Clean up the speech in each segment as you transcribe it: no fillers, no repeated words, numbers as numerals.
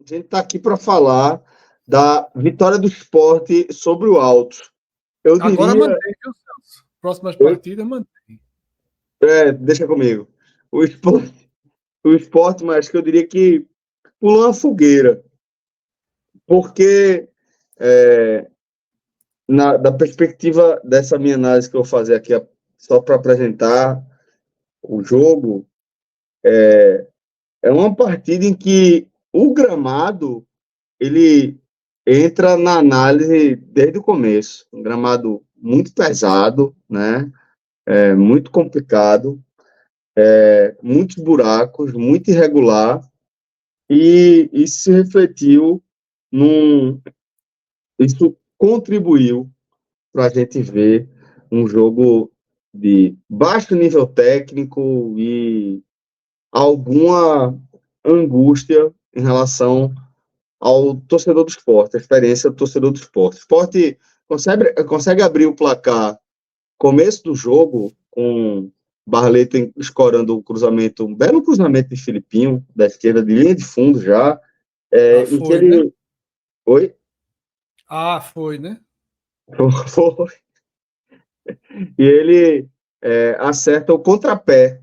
gente está aqui para falar da vitória do Sport sobre o Altos. Agora mantém, viu, Celso? Próximas partidas, mantém. Deixa comigo. O Sport, mas que eu diria que pulou uma fogueira. Porque, da perspectiva dessa minha análise que eu vou fazer aqui, só para apresentar o jogo, é uma partida em que o gramado ele entra na análise desde o começo. Um gramado muito pesado, né? Muito complicado, muitos buracos, muito irregular, e isso se refletiu isso contribuiu para a gente ver um jogo de baixo nível técnico e alguma angústia em relação ao torcedor do esporte, a experiência do torcedor do esporte. O esporte consegue abrir o placar começo do jogo com Barleta escorando um belo cruzamento de Filipinho, da esquerda, de linha de fundo já, em que ele... Né? Oi? Foi, né? Foi. E ele acerta o contrapé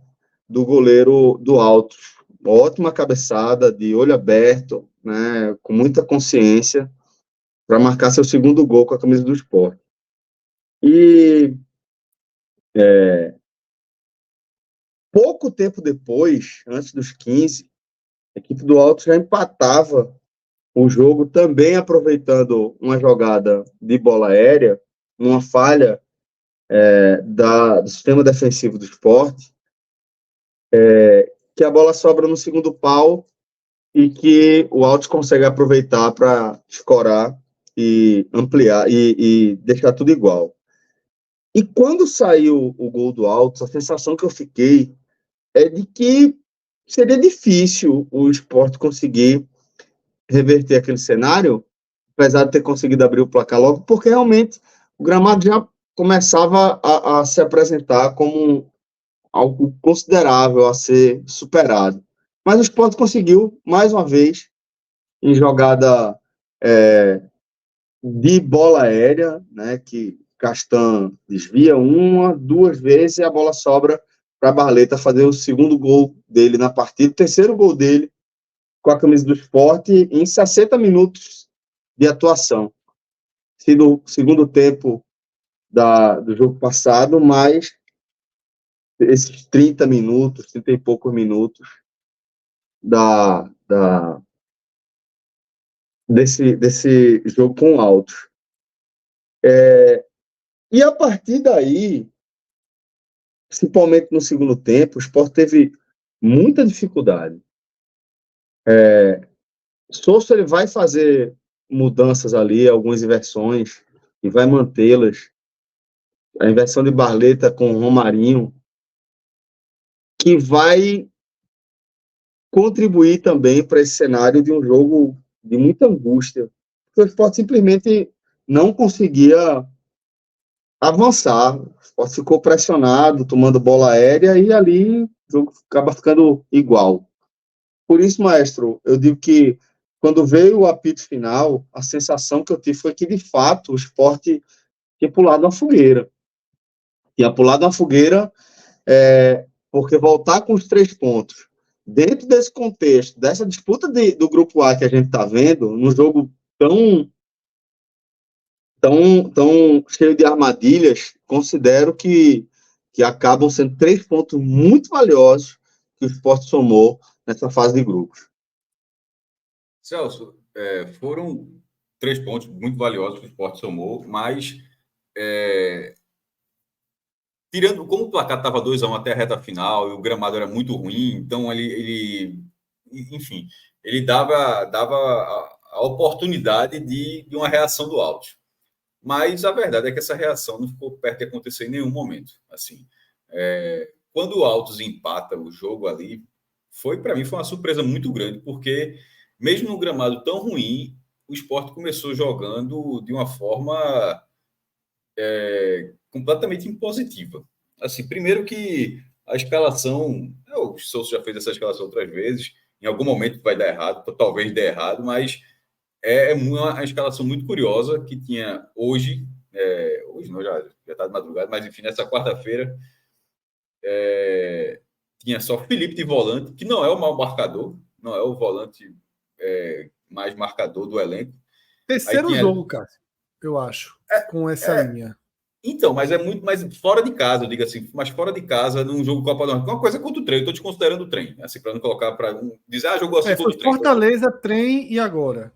do goleiro do Altos. Ótima cabeçada, de olho aberto, né, com muita consciência, para marcar seu segundo gol com a camisa do Sport. E pouco tempo depois, antes dos 15, a equipe do Altos já empatava o jogo, também aproveitando uma jogada de bola aérea, uma falha do sistema defensivo do Sport, que a bola sobra no segundo pau e que o Altos consegue aproveitar para escorar e ampliar e deixar tudo igual. E quando saiu o gol do Altos, a sensação que eu fiquei é de que seria difícil o Sport conseguir reverter aquele cenário, apesar de ter conseguido abrir o placar logo, porque realmente o gramado já começava a se apresentar como algo considerável a ser superado. Mas o Sport conseguiu, mais uma vez, em jogada de bola aérea, né, que Castan desvia duas vezes e a bola sobra para Barleta fazer o segundo gol dele na partida, o terceiro gol dele com a camisa do Sport em 60 minutos de atuação. Sido o segundo tempo do jogo passado, mas esses 30 minutos, 30 e poucos minutos desse jogo com Altos. E a partir daí, principalmente no segundo tempo, o Sport teve muita dificuldade. Souza ele vai fazer mudanças ali, algumas inversões, e vai mantê-las. A inversão de Barleta com Romarinho, que vai contribuir também para esse cenário de um jogo de muita angústia. Porque o Sport simplesmente não conseguia avançar. O Sport ficou pressionado, tomando bola aérea, e ali o jogo acaba ficando igual. Por isso, maestro, eu digo que quando veio o apito final, a sensação que eu tive foi que, de fato, o Sport tinha pulado uma fogueira. Tinha pulado uma fogueira porque voltar com os 3 pontos, dentro desse contexto, dessa disputa do Grupo A que a gente está vendo, num jogo tão cheio de armadilhas, considero que acabam sendo 3 pontos muito valiosos que o Sport somou nessa fase de grupos. Celso, foram 3 pontos muito valiosos que o Sport somou, mas tirando como o placar estava 2-1 até a reta final e o gramado era muito ruim, então enfim, ele dava a oportunidade de uma reação do Altos. Mas a verdade é que essa reação não ficou perto de acontecer em nenhum momento. Assim, quando o Altos empata o jogo ali, para mim foi uma surpresa muito grande, porque mesmo no gramado tão ruim, o Sport começou jogando de uma forma completamente impositiva. Assim, primeiro que a escalação, o Souza já fez essa escalação outras vezes, em algum momento vai dar errado, talvez dê errado, mas é uma escalação muito curiosa que tinha hoje, hoje não, já está de madrugada, mas enfim, nessa quarta-feira, tinha só Felipe de volante, que não é o mau marcador, não é o volante mais marcador do elenco. Terceiro jogo, Cássio, eu acho, com essa linha. Então, mas é muito mais fora de casa, eu digo assim, mas fora de casa, num jogo Copa do Nordeste. Uma coisa contra o trem, estou desconsiderando o trem, assim, para não colocar, para dizer, jogou assim contra o trem. Fortaleza, trem e agora.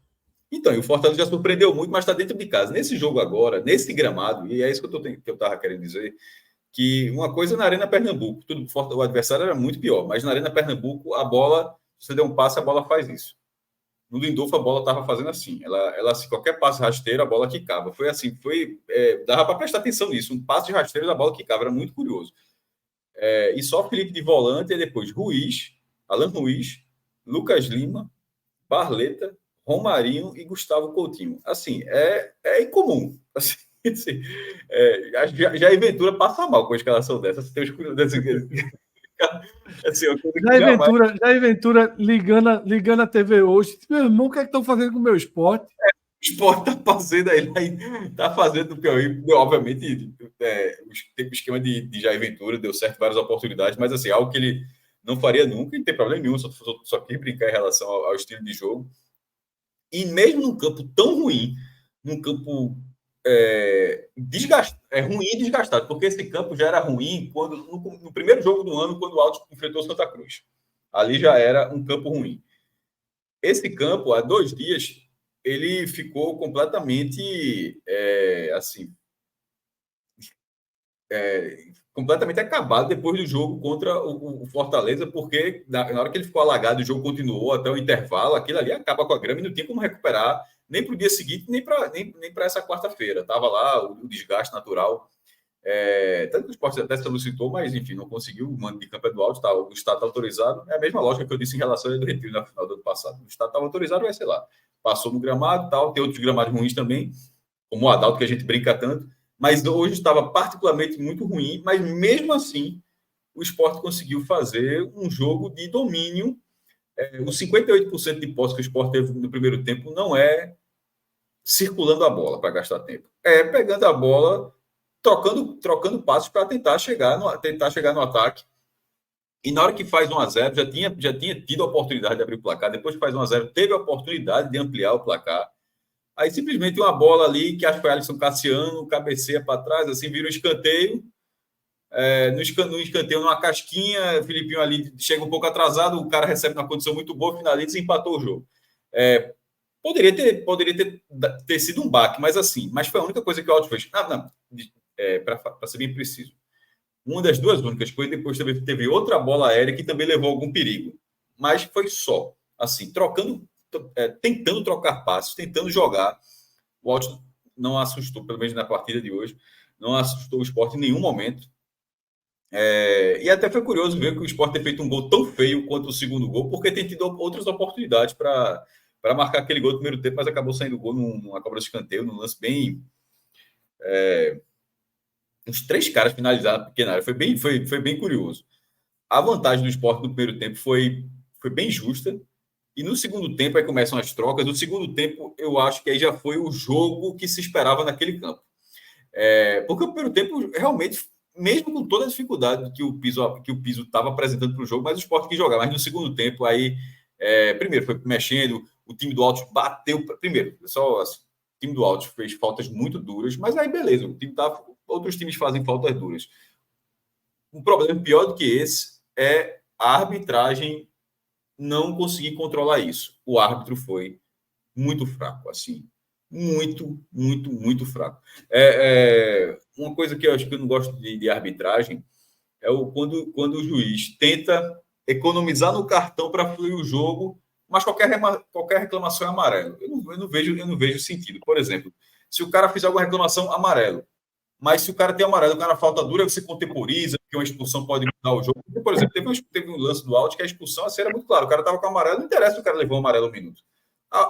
Então, e o Fortaleza já surpreendeu muito, mas está dentro de casa. Nesse jogo agora, nesse gramado, e é isso que eu estava querendo dizer, que uma coisa na Arena Pernambuco, o adversário era muito pior, mas na Arena Pernambuco, a bola, se você der um passe, a bola faz isso. No Lindolfo, a bola estava fazendo assim. Ela se qualquer passe rasteiro, a bola quicava. Foi assim, dava para prestar atenção nisso. Um passe de rasteiro, a bola quicava. Era muito curioso. E só Felipe de volante, e depois Alan Ruiz, Lucas Lima, Barleta, Romarinho e Gustavo Coutinho. Assim, é incomum. Assim, já a Ventura passa mal com a escalação dessa. Tem os assim, Jair Ventura ligando a TV hoje. Meu irmão, o que é que estão fazendo com o meu esporte? O esporte está fazendo aí, está fazendo o Piauí. Obviamente, o esquema de Jair Ventura deu certo várias oportunidades, mas assim, algo que ele não faria nunca, e não tem problema nenhum, só quis brincar em relação ao estilo de jogo. E mesmo num campo tão ruim, num campo ruim e desgastado, porque esse campo já era ruim quando no primeiro jogo do ano, quando o Alto enfrentou Santa Cruz. Ali já era um campo ruim. Esse campo, há 2 dias, ele ficou completamente completamente acabado depois do jogo contra o Fortaleza, porque na hora que ele ficou alagado, o jogo continuou até o intervalo, aquilo ali acaba com a grama e não tinha como recuperar nem para o dia seguinte, nem para essa quarta-feira. Estava lá o desgaste natural. Tanto que o esporte até se solicitou, mas enfim, não conseguiu. O mando de campo é do Alto, o Estado está autorizado. É a mesma lógica que eu disse em relação ao do Retiro na final do ano passado. O Estado estava autorizado, vai ser lá. Passou no gramado, tal. Tem outros gramados ruins também, como o Adalto, que a gente brinca tanto. Mas hoje estava particularmente muito ruim, mas mesmo assim o Sport conseguiu fazer um jogo de domínio. Os 58% de posse que o Sport teve no primeiro tempo não é circulando a bola para gastar tempo. É pegando a bola, trocando passos para tentar chegar no ataque. E na hora que faz 1-0, já tinha tido a oportunidade de abrir o placar. Depois que faz 1-0, teve a oportunidade de ampliar o placar. Aí simplesmente uma bola ali, que acho que foi Alisson Cassiano, cabeceia para trás, assim, vira um escanteio. No escanteio, numa casquinha, o Filipinho ali chega um pouco atrasado, o cara recebe uma condição muito boa, finaliza e empatou o jogo. Poderia ter sido um baque, mas foi a única coisa que o Alto fez. Para ser bem preciso. Uma das duas únicas, depois teve outra bola aérea que também levou algum perigo. Mas foi só, assim, tentando trocar passes, tentando jogar. O Alto não assustou, pelo menos na partida de hoje, não assustou o Sport em nenhum momento. E até foi curioso ver que o Sport ter feito um gol tão feio quanto o segundo gol, porque tem tido outras oportunidades para marcar aquele gol no primeiro tempo, mas acabou saindo o gol numa cobra de escanteio, num lance bem... uns 3 caras finalizaram na pequena área. Foi bem curioso. A vantagem do Sport no primeiro tempo foi bem justa. E no segundo tempo, aí começam as trocas. No segundo tempo, eu acho que aí já foi o jogo que se esperava naquele campo. Porque o primeiro tempo, realmente, mesmo com toda a dificuldade que o Piso estava apresentando para o jogo, mas o Sport quis jogar. Mas no segundo tempo, aí, primeiro, foi mexendo, o time do Alto bateu. Primeiro, só assim, o time do Alto fez faltas muito duras, mas aí beleza, outros times fazem faltas duras. Um problema pior do que esse é a arbitragem não conseguir controlar isso. O árbitro foi muito fraco, assim. Muito, muito, muito fraco. Uma coisa que eu acho que eu não gosto de arbitragem é quando o juiz tenta economizar no cartão para fluir o jogo, mas qualquer reclamação é amarelo. Eu não vejo sentido. Por exemplo, se o cara fizer alguma reclamação, amarelo. Mas se o cara tem amarelo, o cara falta dura, você contemporiza, porque uma expulsão pode mudar o jogo. Por exemplo, teve um lance do Alto que a expulsão assim, era muito claro. O cara estava com amarelo, não interessa se o cara levou o amarelo um minuto.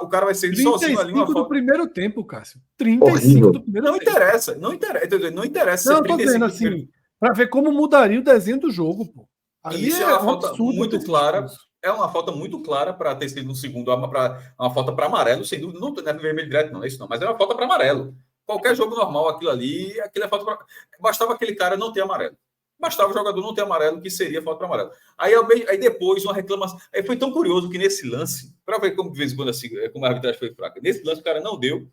O cara vai ser sozinho ali. 35 do primeiro tempo, Cássio. 35 do primeiro tempo. Não interessa. Não, eu tô dizendo assim, para ver como mudaria o desenho do jogo, pô. Ali isso é uma falta muito clara. é uma falta muito clara para ter sido um segundo, uma falta para amarelo, sem dúvida. Não é vermelho direto, não, é isso não, mas é uma falta para amarelo. Qualquer jogo normal, aquilo é falta para. Bastava aquele cara não ter amarelo. Bastava o jogador não ter amarelo, que seria falta para amarelo. Aí depois, uma reclamação. Aí foi tão curioso que nesse lance, para ver como de vez em quando assim, como a arbitragem foi fraca, nesse lance o cara não deu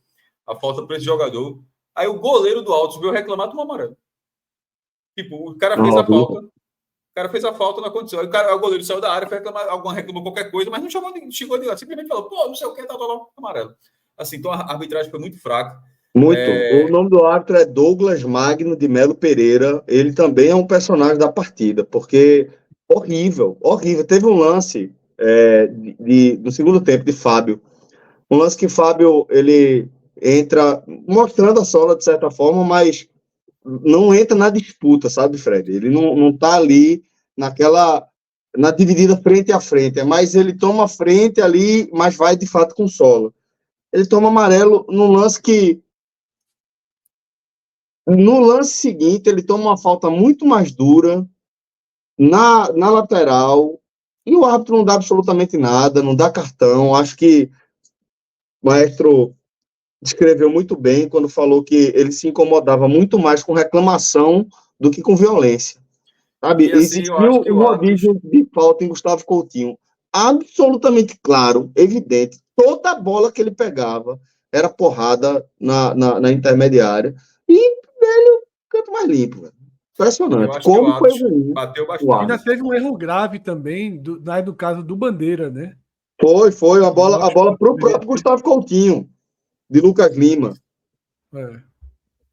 a falta para esse jogador. Aí o goleiro do Altos veio reclamar, tomou amarelo. Tipo, o cara fez a falta. O cara fez a falta na condição. Aí o goleiro saiu da área, foi reclamar, reclamou qualquer coisa, mas não chegou de lá. Simplesmente falou, pô, não sei o que, tá amarelo. Assim, então a arbitragem foi muito fraca. Muito. O nome do árbitro é Douglas Magno de Melo Pereira. Ele também é um personagem da partida, porque horrível, horrível. Teve um lance no segundo tempo de Fábio. Um lance que Fábio, ele entra mostrando a sola de certa forma, mas não entra na disputa, sabe, Fred? Ele não tá ali na dividida frente a frente, mas ele toma a frente ali, mas vai de fato com sola. Ele toma amarelo num lance que no lance seguinte ele toma uma falta muito mais dura na lateral e o árbitro não dá absolutamente nada, não dá cartão. Acho que o Maestro descreveu muito bem quando falou que ele se incomodava muito mais com reclamação do que com violência. Sabe? E assim, eu Existiu acho que um o Altos. rodízio de falta em Gustavo Coutinho. Absolutamente claro, evidente. Toda a bola que ele pegava era porrada na intermediária. E ele, canto mais limpo. Velho. Eu Impressionante. acho que o Como foi Altos ruim bateu o bastante. Ainda árbitro. teve um erro grave também, no caso do Bandeira, né? Foi a bola para o próprio Gustavo Coutinho, de Lucas Lima. É.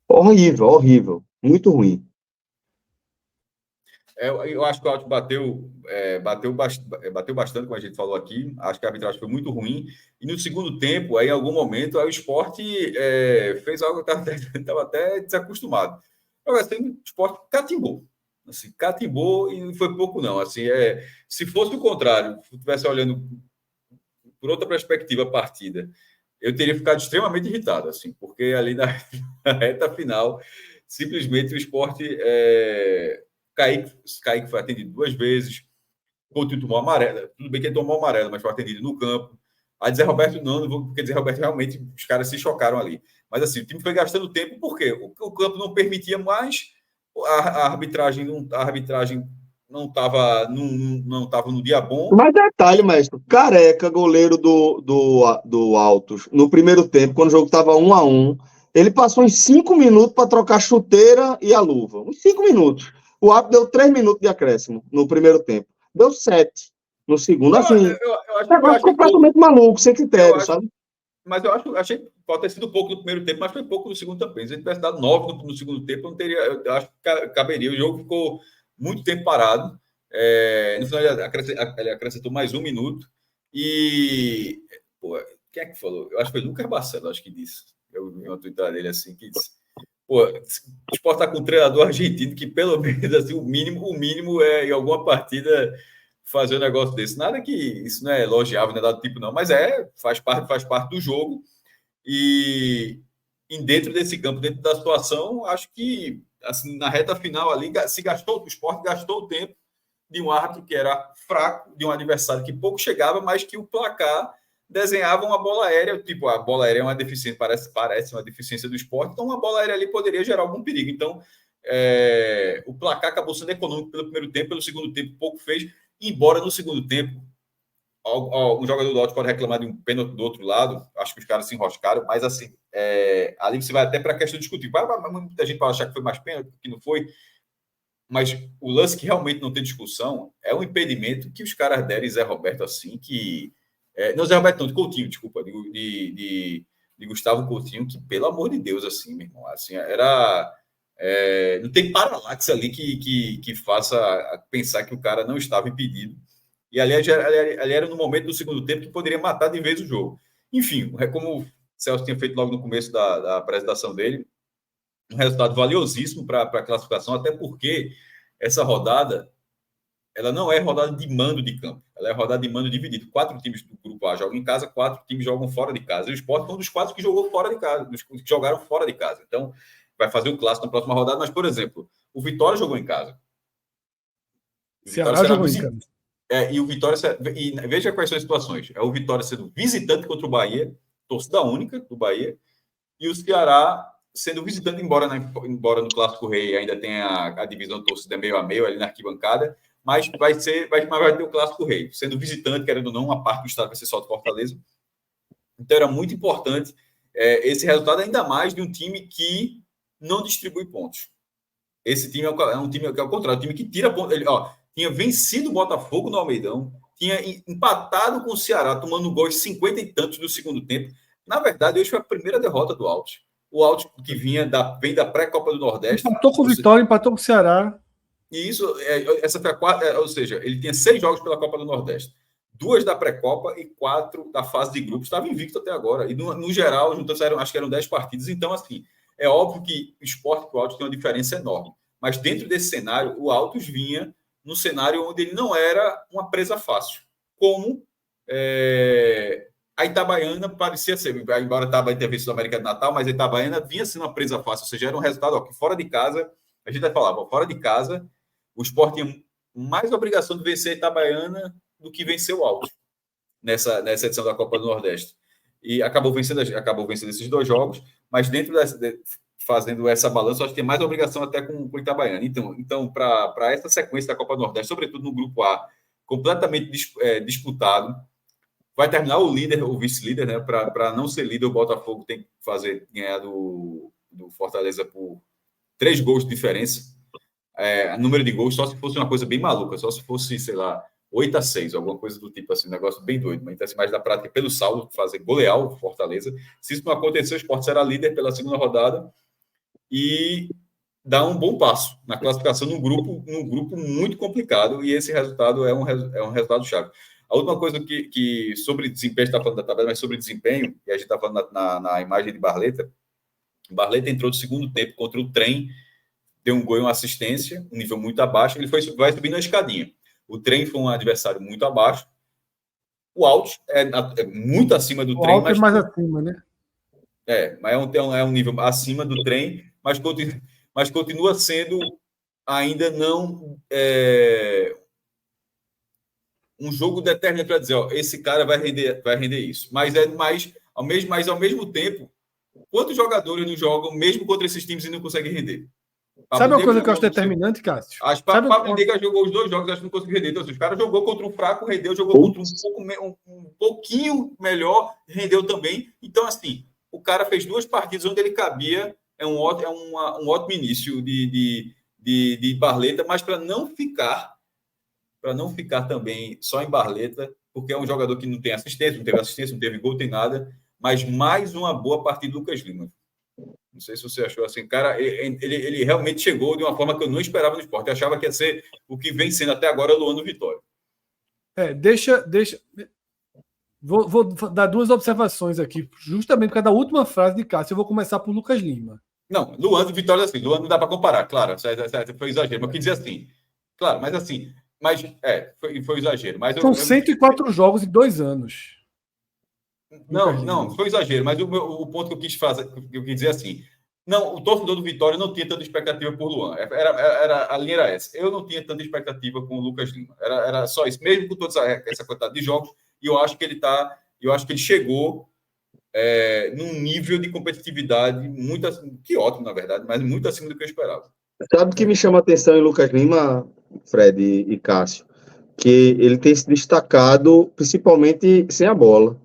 Horrível, horrível. Muito ruim. Eu acho que o Altos bateu bastante, como a gente falou aqui. Acho que a arbitragem foi muito ruim. E no segundo tempo, aí, em algum momento, aí o Sport fez algo que eu estava até desacostumado. Assim, o Sport catimbou. Assim, catimbou e não foi pouco, não. Assim, se fosse o contrário, se eu estivesse olhando por outra perspectiva a partida, eu teria ficado extremamente irritado, assim, porque ali na reta final, simplesmente o Sport. Kaique foi atendido 2 vezes. Coutinho tomou amarelo. Tudo bem que ele tomou amarelo, mas foi atendido no campo. A Zé Roberto não vou, porque Zé Roberto realmente os caras se chocaram ali. Mas assim, o time foi gastando tempo porque o campo não permitia mais, a arbitragem não estava não tava no dia bom. Mas detalhe, mestre, Careca, goleiro do Altos, no primeiro tempo, quando o jogo estava 1-1, ele passou uns 5 minutos para trocar a chuteira e a luva. Uns 5 minutos. O árbitro deu 3 minutos de acréscimo no primeiro tempo. Deu 7 no segundo. Assim, negócio completamente maluco, sem critério, sabe? Mas achei que pode ter sido pouco no primeiro tempo, mas foi pouco no segundo também. Se ele tivesse dado 9 no segundo tempo, não teria. Eu acho que caberia. O jogo ficou muito tempo parado. No final, ele acrescentou mais 1 minuto. E. Pô, quem é que falou? Eu acho que foi Lucas Barcelos, acho que disse. Eu vi uma tweetada dele assim, que disse. Pô, o Sport está com um treinador argentino que, pelo menos, assim, o mínimo é em alguma partida fazer um negócio desse. Nada que isso não é elogiável, não é dado tipo, não, mas faz parte do jogo. E dentro desse campo, dentro da situação, acho que assim, na reta final ali, o Sport gastou o tempo de um árbitro que era fraco, de um adversário que pouco chegava, mas que o placar desenhava uma bola aérea, tipo, a bola aérea é uma deficiência, parece uma deficiência do Sport, então uma bola aérea ali poderia gerar algum perigo. Então, o placar acabou sendo econômico pelo primeiro tempo, pelo segundo tempo pouco fez, embora no segundo tempo um jogador do Alto pode reclamar de um pênalti do outro lado, acho que os caras se enroscaram, mas assim, ali você vai até para a questão de discutir. Muita gente pode achar que foi mais pênalti, que não foi, mas o lance que realmente não tem discussão é um impedimento que os caras deram em Zé Roberto assim, que... não, Zé Roberto não, de Coutinho, desculpa, de Gustavo Coutinho, que, pelo amor de Deus, assim, meu irmão, assim, era... não tem paralaxe ali que faça pensar que o cara não estava impedido. E ali era no momento do segundo tempo que poderia matar de vez o jogo. Enfim, como o Celso tinha feito logo no começo da apresentação dele, um resultado valiosíssimo para a classificação, até porque essa rodada ela não é rodada de mando de campo, ela é rodada de mando dividido. 4 times do grupo A jogam em casa, 4 times jogam fora de casa. E o Sport foi um dos 4 que jogou fora de casa, dos que jogaram fora de casa. Então, vai fazer o clássico na próxima rodada, mas, por exemplo, o Vitória jogou em casa. Ceará jogou em casa. E o Vitória... E veja quais são as situações. É o Vitória sendo visitante contra o Bahia, torcida única do Bahia, e o Ceará sendo visitante, embora no Clássico Rei ainda tenha a divisão de torcida meio a meio ali na arquibancada, mas vai ter o Clássico Rei, sendo visitante, querendo ou não, uma parte do estado vai ser só de Fortaleza. Então era muito importante esse resultado, ainda mais de um time que não distribui pontos. Esse time é um time que é o contrário, um time que tira pontos. Ele, tinha vencido o Botafogo no Almeidão, tinha empatado com o Ceará, tomando gols 50 e tantos no segundo tempo. Na verdade, hoje foi a primeira derrota do Altos. O Altos que vem da pré-Copa do Nordeste. Empatou com o Vitória, empatou com o Ceará. E isso, essa foi a quarta, ou seja, ele tinha 6 jogos pela Copa do Nordeste. 2 da pré-Copa e 4 da fase de grupos. Estava invicto até agora. E no geral, juntando, acho que eram 10 partidas. Então, assim, é óbvio que o Sport e o Altos tem uma diferença enorme. Mas dentro desse cenário, o Altos vinha num cenário onde ele não era uma presa fácil. Como a Itabaiana parecia ser, embora a Itabaiana tenha vencido a América de Natal, mas a Itabaiana vinha sendo uma presa fácil, ou seja, era um resultado que fora de casa, a gente vai falar, fora de casa, o Sport tinha mais obrigação de vencer a Itabaiana do que vencer o Altos nessa edição da Copa do Nordeste. E acabou vencendo esses 2 jogos, mas dentro fazendo essa balança, acho que tem mais obrigação até com o Itabaiana. Então para essa sequência da Copa do Nordeste, sobretudo no grupo A, completamente disputado, vai terminar o líder, o vice-líder, né? Para não ser líder, o Botafogo tem que ganhar do Fortaleza por 3 gols de diferença. Número de gols, só se fosse uma coisa bem maluca, só se fosse, sei lá, 8-6, alguma coisa do tipo assim, um negócio bem doido. Mas então, assim, mais da prática, pelo saldo, fazer golear o Fortaleza. Se isso não acontecer, o Sport será líder pela segunda rodada e dá um bom passo na classificação num grupo muito complicado, e esse resultado é um resultado chave. A última coisa que sobre desempenho, a gente está falando da tabela, mas sobre desempenho, e a gente está falando na imagem de Barleta. Barleta entrou no segundo tempo contra o Trem, deu um gol e uma assistência, um nível muito abaixo, ele vai subindo na escadinha. O Trem foi um adversário muito abaixo. O Altos é muito acima do Trem. O Altos é mais acima, né? Mas é um nível acima do Trem, mas continua sendo ainda não um jogo determinado para dizer, esse cara vai render isso. Mas ao mesmo tempo, quantos jogadores não jogam mesmo contra esses times e não conseguem render? Sabe uma coisa que eu acho determinante, Cássio? Pablo Diga jogou os 2 jogos, acho que não conseguiu render. Então, os caras jogou contra um fraco, rendeu, jogou contra um pouquinho melhor, rendeu também. Então, assim, o cara fez 2 partidas onde ele cabia, um ótimo início de Barleta, mas para não ficar também só em Barleta, porque é um jogador que não tem assistência, não teve gol, tem nada, mas mais uma boa partida do Lucas Lima. Não sei se você achou assim, cara, ele realmente chegou de uma forma que eu não esperava no Sport. Eu achava que ia ser o que vem sendo até agora Luan do Vitória. Deixa. Vou dar 2 observações aqui, justamente por causa da última frase de Cássio. Eu vou começar por Lucas Lima. Não, Luan do Vitória, assim, Luan não dá para comparar, claro, foi exagero, mas eu quis dizer assim, claro, mas assim, foi exagero. Mas São 104 jogos em 2 anos. Não, foi exagero, mas o ponto que eu quis fazer, que eu quis dizer assim, não, o torcedor do Vitória não tinha tanta expectativa por Luan, a linha era essa, eu não tinha tanta expectativa com o Lucas Lima, era só isso, mesmo com toda essa quantidade de jogos, e eu acho que ele chegou num nível de competitividade muito acima, que ótimo, na verdade, mas muito acima do que eu esperava. Sabe o que me chama a atenção em Lucas Lima, Fred e Cássio? Que ele tem se destacado principalmente sem a bola.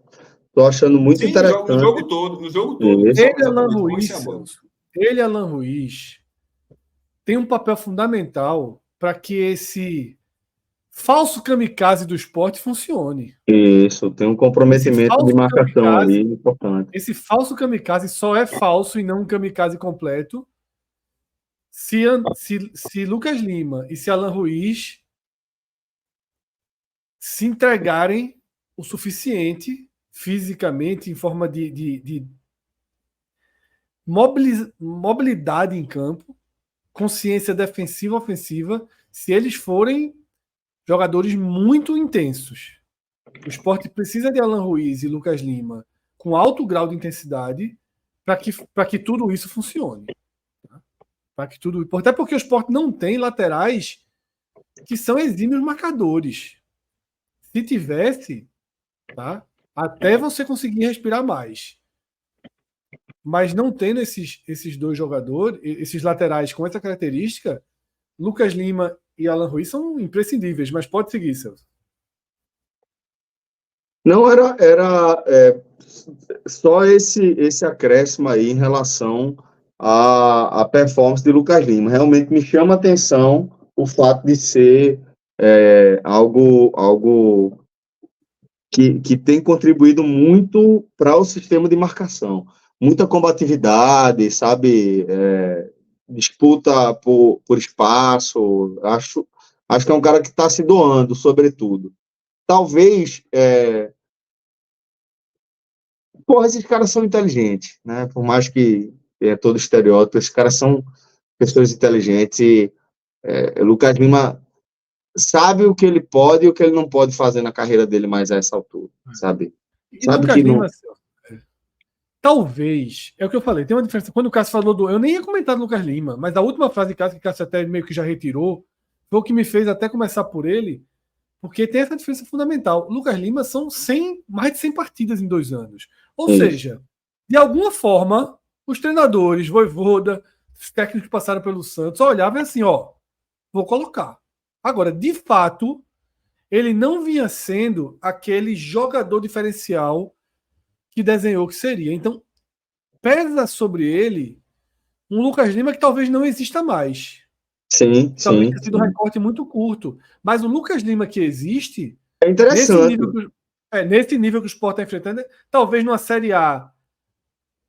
Estou achando muito interessante. No jogo todo. Ele, Alan Ruiz, tem um papel fundamental para que esse falso kamikaze do Sport funcione. Isso, tem um comprometimento de marcação aí importante. Esse falso kamikaze só é falso e não um kamikaze completo se Lucas Lima e se Alan Ruiz se entregarem o suficiente fisicamente, em forma de mobilidade em campo, consciência defensiva, ofensiva, se eles forem jogadores muito intensos. O Sport precisa de Alan Ruiz e Lucas Lima com alto grau de intensidade para que tudo isso funcione. Até porque o Sport não tem laterais que são exímios marcadores. Se tivesse, tá? Até você conseguir respirar mais. Mas não tendo esses dois jogadores, esses laterais com essa característica, Lucas Lima e Alan Ruiz são imprescindíveis, mas pode seguir, Celso. Não, era só esse acréscimo aí em relação à performance de Lucas Lima. Realmente me chama a atenção o fato de ser algo que tem contribuído muito para o sistema de marcação. Muita combatividade, sabe? Disputa por espaço. Acho que é um cara que está se doando, sobretudo. Talvez. Esses caras são inteligentes, né? Por mais que tenha todo estereótipo, esses caras são pessoas inteligentes. E Lucas Lima sabe o que ele pode e o que ele não pode fazer na carreira dele mais a essa altura, sabe? E Sabe Lucas que Lima, não... talvez, é o que eu falei, tem uma diferença. Quando o Cássio falou eu nem ia comentar do Lucas Lima, mas a última frase de Cássio, que Cássio até meio que já retirou, foi o que me fez até começar por ele, porque tem essa diferença fundamental. O Lucas Lima são mais de 100 partidas em 2 anos. Ou seja, de alguma forma, os treinadores, Vojvoda, os técnicos que passaram pelo Santos, olhavam assim, vou colocar. Agora, de fato, ele não vinha sendo aquele jogador diferencial que desenhou que seria. Então, pesa sobre ele um Lucas Lima que talvez não exista mais. Sim, talvez tenha sido um recorte muito curto. Mas o Lucas Lima que existe, é interessante. Nesse nível que o Sport está enfrentando, talvez numa Série A,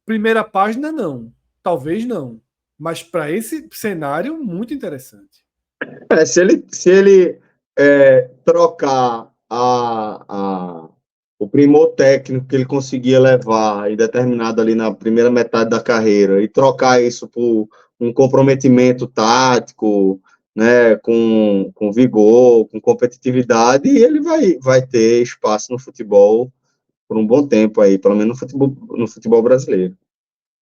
primeira página, não. Talvez não. Mas para esse cenário, muito interessante. Se ele trocar o primor técnico que ele conseguia levar em determinado ali na primeira metade da carreira e trocar isso por um comprometimento tático, né, com vigor, com competitividade, ele vai ter espaço no futebol por um bom tempo aí, pelo menos no futebol brasileiro.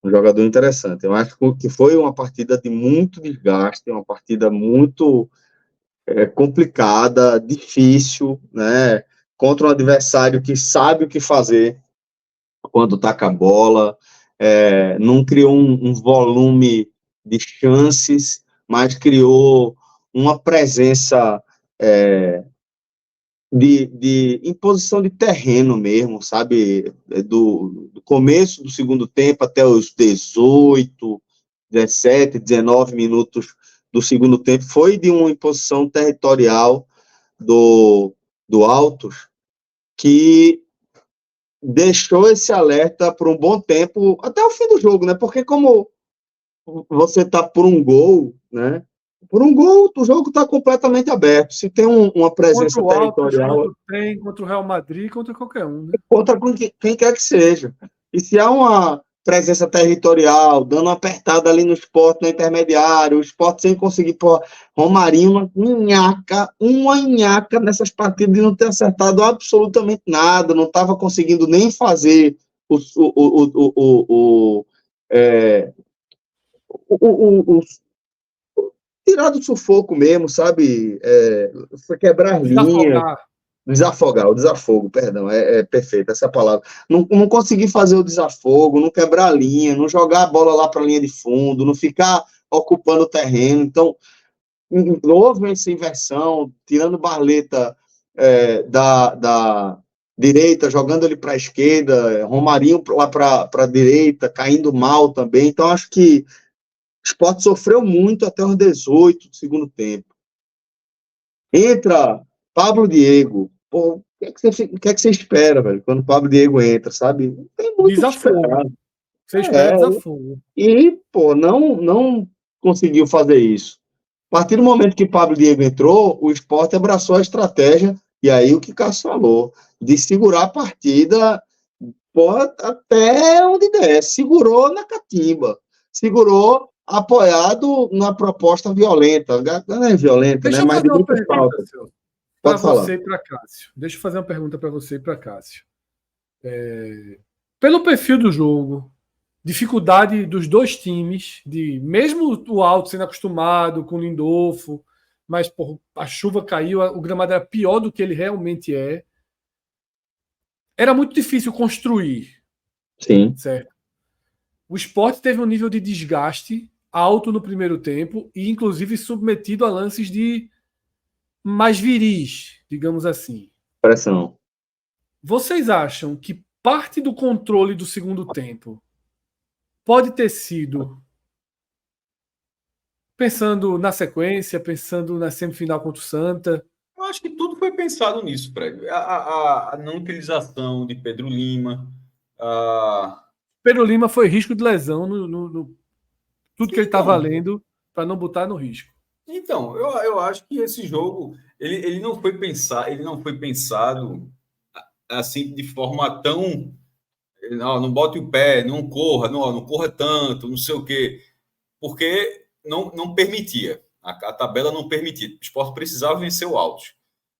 Um jogador interessante. Eu acho que foi uma partida de muito desgaste, uma partida muito complicada, difícil, né? Contra um adversário que sabe o que fazer quando taca a bola, não criou um volume de chances, mas criou uma presença de imposição de terreno mesmo, sabe? Do começo do segundo tempo até os 18, 17, 19 minutos do segundo tempo, foi de uma imposição territorial do Altos, que deixou esse alerta por um bom tempo, até o fim do jogo, né? Porque como você tá por um gol, né? Por um gol, o jogo está completamente aberto. Se tem uma presença contra o territorial... Altos, contra o Real Madrid, contra qualquer um. Né? Contra quem quer que seja. E se há uma presença territorial, dando uma apertada ali no Sport, no intermediário, o Sport sem conseguir pôr Romarinho, uma nhaca nessas partidas de não ter acertado absolutamente nada, não estava conseguindo nem fazer tirar do sufoco mesmo, sabe? Foi quebrar as linhas. O desafogo, perdão, é perfeito essa palavra. Não conseguir fazer o desafogo, não quebrar a linha, não jogar a bola lá para a linha de fundo, não ficar ocupando o terreno. Então, houve essa inversão, tirando Barleta da direita, jogando ele para a esquerda, Romarinho lá para a direita, caindo mal também. Então, acho que o Sport sofreu muito até os 18 do segundo tempo. Entra Pablo Diego. Pô, o que é que você espera, velho, quando o Pablo Diego entra, sabe? Não tem muito desafogo. Você espera desafogo. E, pô, não conseguiu fazer isso. A partir do momento que o Pablo Diego entrou, o Sport abraçou a estratégia, e aí o que Cássio falou, de segurar a partida, pô, até onde der. Segurou na catimba. Segurou apoiado na proposta violenta. Não é violenta, né? Mas de muita falta. Para você e para Cássio. Deixa eu fazer uma pergunta para você e para Cássio. Pelo perfil do jogo, dificuldade dos dois times, mesmo o Alto sendo acostumado com o Lindolfo, mas a chuva caiu, o gramado era pior do que ele realmente é. era muito difícil construir, Sim. certo? O Sport teve um nível de desgaste alto no primeiro tempo e, inclusive, submetido a lances de mais viris, digamos assim. Pressão. Vocês acham que parte do controle do segundo tempo pode ter sido pensando na sequência, pensando na semifinal contra o Santa? Eu acho que tudo foi pensado nisso, Fred. A não utilização de Pedro Lima, Pedro Lima foi risco de lesão no tudo que ele estava Então, lendo para não botar no risco. Então, eu acho que esse jogo ele não foi pensado assim de forma tão não bote o pé, não corra, não corra tanto, não sei o quê, porque não permitia. A tabela não permitia. O Sport precisava vencer o Altos.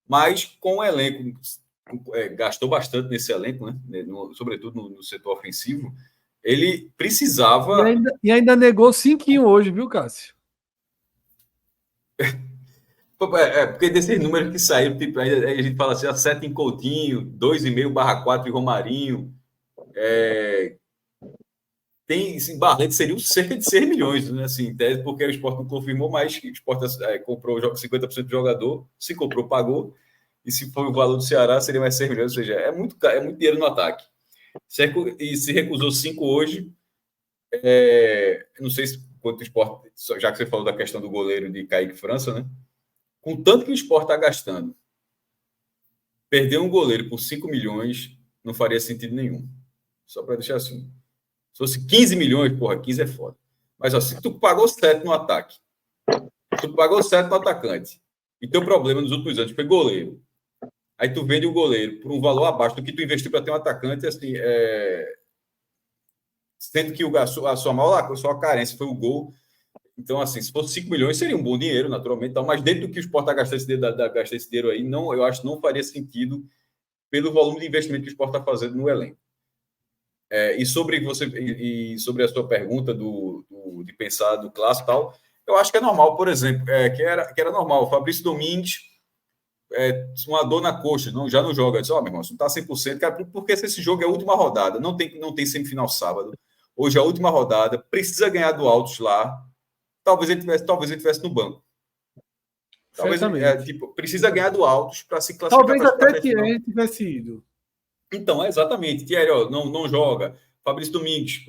Mas com o elenco, gastou bastante nesse elenco, né? Sobretudo no setor ofensivo, ele precisava. E ainda negou 5 hoje, viu, Cássio? Porque desses números que saíram, tipo, aí a gente fala assim, a 7 em Coutinho, 2,5/4 em Romarinho. Tem esse Barlete seria cerca de 6 milhões, né? Assim, em tese, porque o Sport não confirmou, mas o Sport comprou 50% do jogador, se comprou, pagou, e se for o valor do Ceará, seria mais 6 milhões, ou seja, é muito dinheiro no ataque. E se recusou 5 hoje, não sei se quanto o Sport, já que você falou da questão do goleiro de Kaique França, né? Com tanto que o Sport está gastando, perder um goleiro por 5 milhões não faria sentido nenhum. Só para deixar assim. Se fosse 15 milhões, porra, 15 é foda. Mas ó, se tu pagou 7 no ataque, tu pagou 7 no atacante, e teu problema nos últimos anos foi goleiro, aí tu vende o goleiro por um valor abaixo do que tu investiu para ter um atacante, assim, sendo que a sua carência foi o gol. Então, assim, se fosse 5 milhões, seria um bom dinheiro, naturalmente, então, mas dentro do que o Sport está gastando esse dinheiro aí, não, eu acho que não faria sentido pelo volume de investimento que o Sport está fazendo no elenco. E sobre a sua pergunta de pensar do clássico e tal, eu acho que é normal, por exemplo, que era normal. O Fabrício Domingues, uma dor na coxa, já não joga. Eu disse, meu irmão, você não está 100%, cara, porque esse jogo é a última rodada, não tem semifinal sábado. Hoje é a última rodada, precisa ganhar do Altos lá. Talvez ele tivesse no banco. Talvez precisa ganhar do Altos para se classificar. Talvez até Thierry tivesse ido. Então, exatamente. Thierry, não joga. Fabrício Domingues,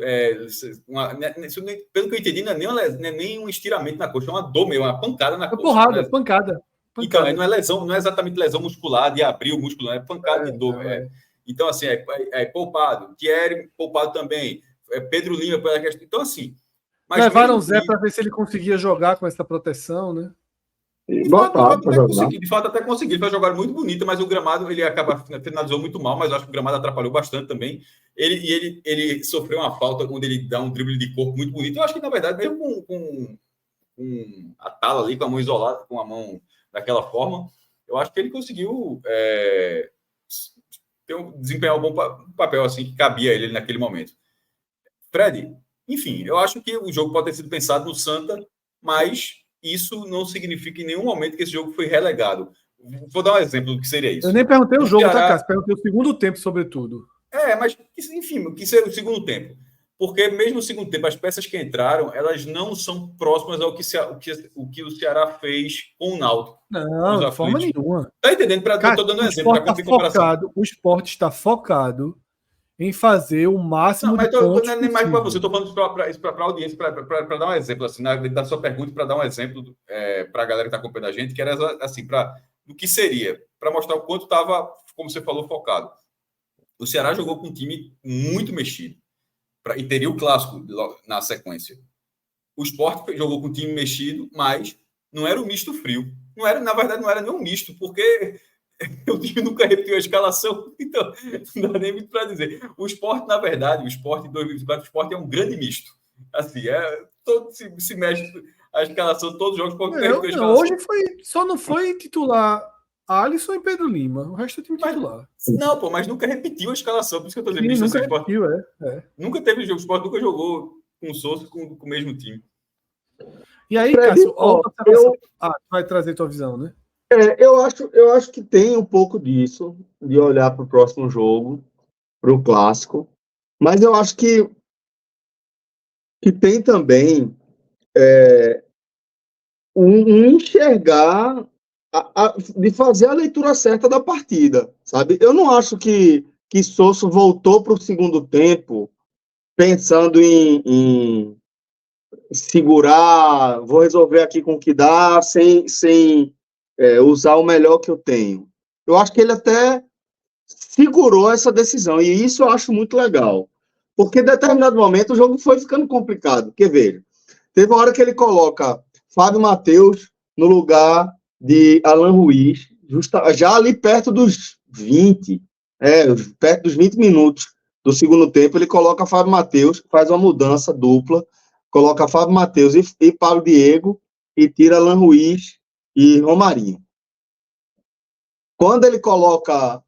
pelo que eu entendi, não é nem um estiramento na coxa, é uma dor mesmo, uma pancada na coxa. Porrada, pancada. Então, não é lesão, não é exatamente lesão muscular de abrir o músculo, é pancada de dor. Então, assim, poupado. Thierry, poupado também. Pedro Lima, pela questão. Então, assim. Levaram o Zé para ver se ele conseguia jogar com essa proteção, né? De fato, até conseguiu. Ele fez uma jogada muito bonita, mas o gramado ele finalizou muito mal, mas eu acho que o gramado atrapalhou bastante também. Ele sofreu uma falta onde ele dá um drible de corpo muito bonito. Eu acho que, na verdade, mesmo com a tala ali, com a mão isolada, com a mão daquela forma, eu acho que ele conseguiu desempenhar um bom papel assim, que cabia a ele naquele momento. Fred, enfim, eu acho que o jogo pode ter sido pensado no Santa, mas isso não significa em nenhum momento que esse jogo foi relegado. Vou dar um exemplo do que seria isso. Eu nem perguntei o jogo, tá, Cássio? Perguntei o segundo tempo, sobretudo. Mas, enfim, o que seria o segundo tempo? Porque mesmo no segundo tempo, as peças que entraram, elas não são próximas ao que o Ceará fez com o Náutico. Não, de forma nenhuma. Tá entendendo? Estou dando um exemplo para comparação. O Sport está focado em fazer o máximo de pontos. Não é nem mais para você, estou falando isso para a audiência, para dar um exemplo, assim, da sua pergunta, para dar um exemplo para a galera que está acompanhando a gente, que era assim, do que seria, para mostrar o quanto estava, como você falou, focado. O Ceará jogou com um time muito mexido, e teria o clássico na sequência. O Sport jogou com um time mexido, mas não era um misto frio. Na verdade, não era nem um misto, porque o time nunca repetiu a escalação, então não dá nem muito para dizer. O Sport, na verdade, o Sport em 2024, o Sport é um grande misto. Assim, todo se mexe a escalação, todos os jogos. Hoje só não foi titular Alisson e Pedro Lima, o resto é time titular. Mas nunca repetiu a escalação, por isso que eu estou dizendo. Sim, nunca repetiu, Nunca teve jogo, o Sport nunca jogou com o Souza com o mesmo time. E aí, Cássio, vai trazer tua visão, né? Eu acho que tem um pouco disso, de olhar para o próximo jogo o clássico. Mas eu acho que tem também um enxergar, de fazer a leitura certa da partida, sabe? Eu não acho que Sosso voltou para o segundo tempo pensando em segurar, vou resolver aqui com o que dá, sem usar o melhor que eu tenho. Eu acho que ele até segurou essa decisão, e isso eu acho muito legal. Porque em determinado momento o jogo foi ficando complicado. Porque, veja, teve uma hora que ele coloca Fábio Matheus no lugar de Alan Ruiz, já ali perto dos 20, perto dos 20 minutos do segundo tempo, ele coloca Fábio Matheus, faz uma mudança dupla, coloca Fábio Matheus e Paulo Diego, e tira Alan Ruiz e Romarinho. Quando ele coloca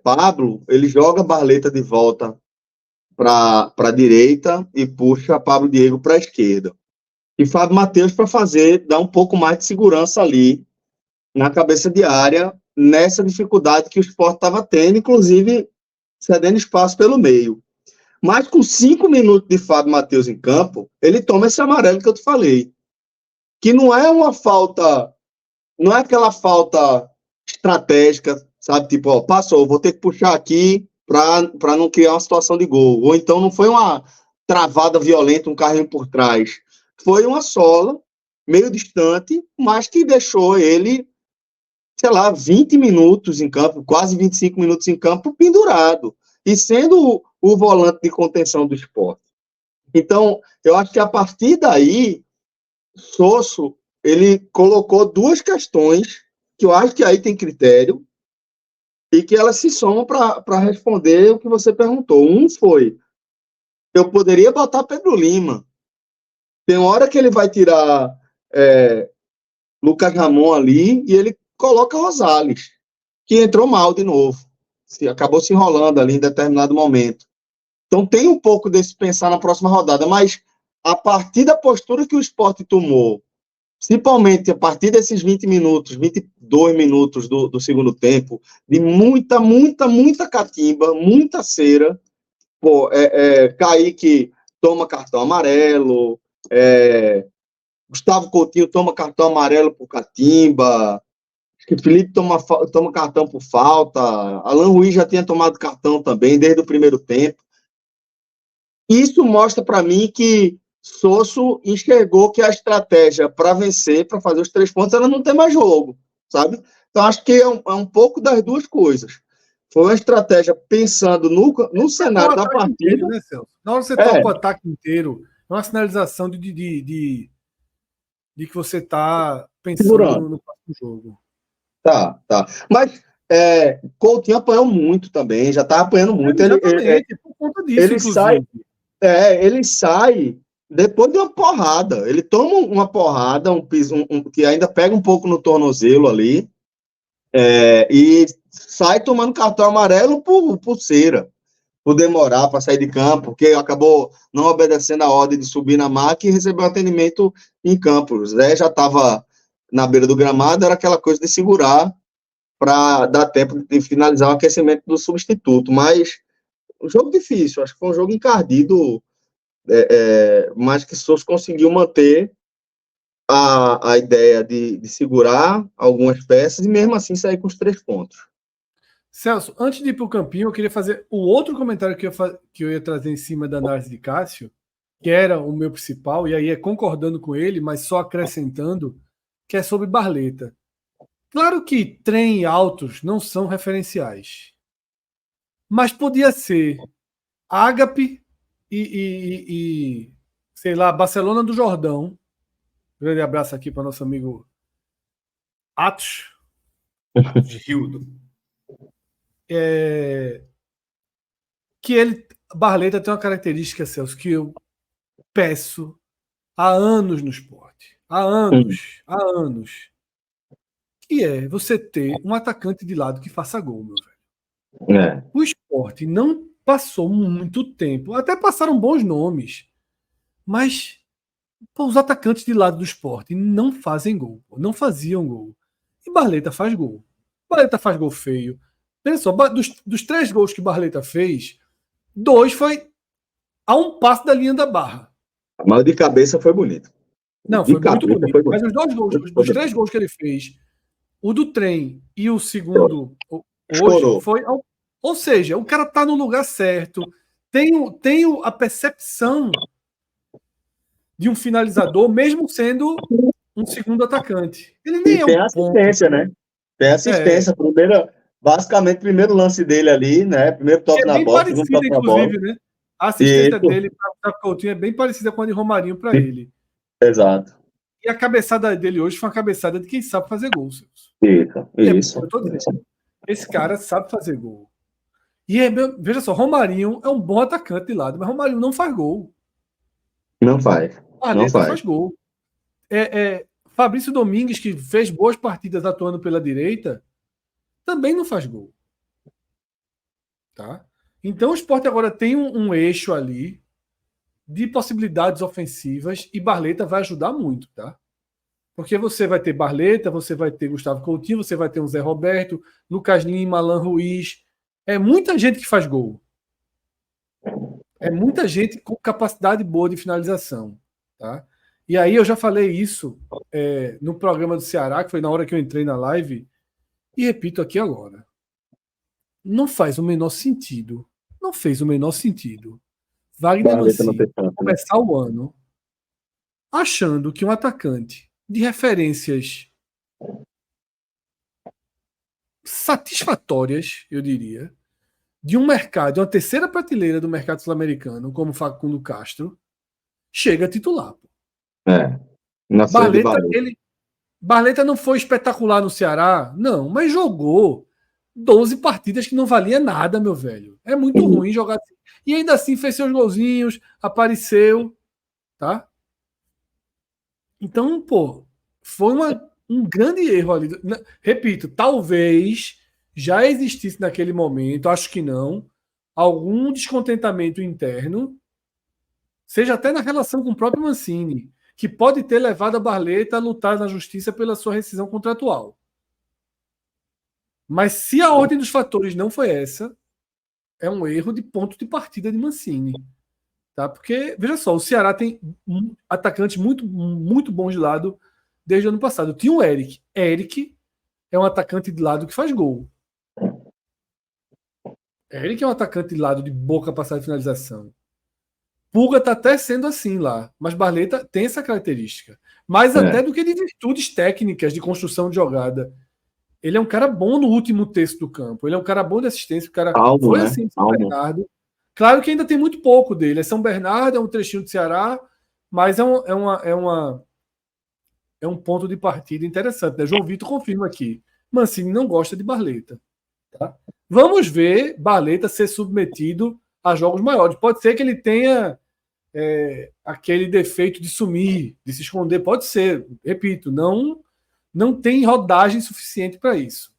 Pablo, ele joga Barleta de volta para a direita e puxa Pablo Diego para a esquerda. E Fábio Matheus para dar um pouco mais de segurança ali na cabeça de área, nessa dificuldade que o Sport estava tendo, inclusive cedendo espaço pelo meio. Mas com 5 minutos de Fábio Matheus em campo, ele toma esse amarelo que eu te falei. Que não é uma falta, não é aquela falta estratégica, sabe? Tipo, ó, passou, vou ter que puxar aqui para não criar uma situação de gol. Ou então não foi uma travada violenta, um carrinho por trás. Foi uma sola, meio distante, mas que deixou ele, sei lá, 20 minutos em campo, quase 25 minutos em campo, pendurado. E sendo o volante de contenção do Sport. Então, eu acho que a partir daí, Sosso, ele colocou duas questões que eu acho que aí tem critério e que elas se somam para responder o que você perguntou. Um foi, eu poderia botar Pedro Lima. Tem hora que ele vai tirar Lucas Ramon ali e ele coloca Rosales, que entrou mal de novo. Acabou se enrolando ali em determinado momento. Então tem um pouco desse pensar na próxima rodada, mas a partir da postura que o Sport tomou, principalmente a partir desses 20 minutos, 22 minutos do segundo tempo, de muita catimba, muita cera, Kaique toma cartão amarelo, Gustavo Coutinho toma cartão amarelo por catimba, Felipe toma cartão por falta, Alan Ruiz já tinha tomado cartão também desde o primeiro tempo. Isso mostra para mim que Sosso enxergou que a estratégia para vencer, para fazer os 3 pontos, ela não tem mais jogo, sabe? Então, acho que é um pouco das duas coisas. Foi uma estratégia pensando no cenário da partida. Inteiro, né, Celso? Na hora que você toca o ataque inteiro, é uma sinalização de que você está pensando no próximo jogo. Tá. Mas Coutinho apanhou muito também, já está apanhando muito. Por conta disso, ele sai depois de uma porrada. Ele toma uma porrada, que ainda pega um pouco no tornozelo ali, e sai tomando cartão amarelo por cera, por demorar para sair de campo, porque acabou não obedecendo a ordem de subir na maca e recebeu atendimento em campo. O Zé já estava na beira do gramado, era aquela coisa de segurar para dar tempo de finalizar o aquecimento do substituto. Mas um jogo difícil, acho que foi um jogo encardido, mas que Sousa conseguiu manter a ideia de segurar algumas peças e mesmo assim sair com os 3 pontos. Celso, antes de ir para o campinho, eu queria fazer o outro comentário que eu ia trazer em cima da análise de Cássio, que era o meu principal, e aí é concordando com ele, mas só acrescentando, que é sobre Barleta. Claro que trem altos não são referenciais, mas podia ser Ágape e sei lá, Barcelona do Jordão. Grande abraço aqui para nosso amigo Atos Gildo. Que Barleta tem uma característica, Celso, que eu peço há anos no esporte. Há anos. Que é você ter um atacante de lado que faça gol, meu velho. O esporte não passou muito tempo. Até passaram bons nomes. Mas os atacantes de lado do esporte não fazem gol. Não faziam gol. E Barleta faz gol. Barleta faz gol feio. Veja só, dos 3 gols que Barleta fez, 2 foi a um passo da linha da barra. Mas de cabeça foi bonito. Não, De foi muito cabeça bonito. foi Mas os 2 gols, dos 3 gols que ele fez, o do trem e o segundo hoje, Estourou. foi. Ou seja, o cara tá no lugar certo, tem a percepção de um finalizador, mesmo sendo um segundo atacante. Ele nem E é tem um assistência, ponto. né? Tem assistência. Basicamente, primeiro lance dele ali, né? Primeiro Que toque é na bem bola, segundo parecida, toque na bola. inclusive, né? A assistência Isso, dele para Coutinho é bem parecida com a de Romarinho para ele. exato. E a cabeçada dele hoje foi uma cabeçada de quem sabe fazer gol, Celso. Isso. Eu tô dizendo. Esse cara sabe fazer gol. E veja só, Romarinho é um bom atacante de lado, mas Romarinho não faz gol. Não faz. Barleta faz gol. Fabrício Domingues, que fez boas partidas atuando pela direita, também não faz gol. Tá? Então o Sport agora tem um eixo ali de possibilidades ofensivas e Barleta vai ajudar muito, tá? Porque você vai ter Barleta, você vai ter Gustavo Coutinho, você vai ter um Zé Roberto, Lucas Lima, Alan Ruiz. É muita gente que faz gol. É muita gente com capacidade boa de finalização, tá? E aí eu já falei isso no programa do Ceará, que foi na hora que eu entrei na live, e repito aqui agora. Não faz o menor sentido. Não fez o menor sentido Wagner Mancini começar o ano achando que um atacante de referências satisfatórias, eu diria, de um mercado, de uma terceira prateleira do mercado sul-americano, como Facundo Castro, chega a titular. Barleta não foi espetacular no Ceará? Não, mas jogou 12 partidas que não valia nada, meu velho. É muito ruim jogar assim. E ainda assim fez seus golzinhos, apareceu, tá? Então, pô, foi um grande erro ali. Repito, talvez já existisse naquele momento, acho que não, algum descontentamento interno, seja até na relação com o próprio Mancini, que pode ter levado a Barleta a lutar na justiça pela sua rescisão contratual. Mas se a ordem dos fatores não foi essa, é um erro de ponto de partida de Mancini. Tá? Porque, veja só, o Ceará tem atacantes muito, muito bons de lado desde o ano passado. Tinha o Eric. Eric é um atacante de lado que faz gol. Eric é um atacante de lado de boa capacidade de finalização. Pulga está até sendo assim lá, mas Barleta tem essa característica. Mais até do que de virtudes técnicas de construção de jogada. Ele é um cara bom no último terço do campo. Ele é um cara bom de assistência. O cara foi assim em São Bernardo. Claro que ainda tem muito pouco dele. É São Bernardo, é um trechinho de Ceará, mas é um ponto de partida interessante. Né? João Vitor confirma aqui. Mancini não gosta de Barleta. Tá? Vamos ver Barleta ser submetido a jogos maiores. Pode ser que ele tenha aquele defeito de sumir, de se esconder. Pode ser. Repito, não tem rodagem suficiente para isso.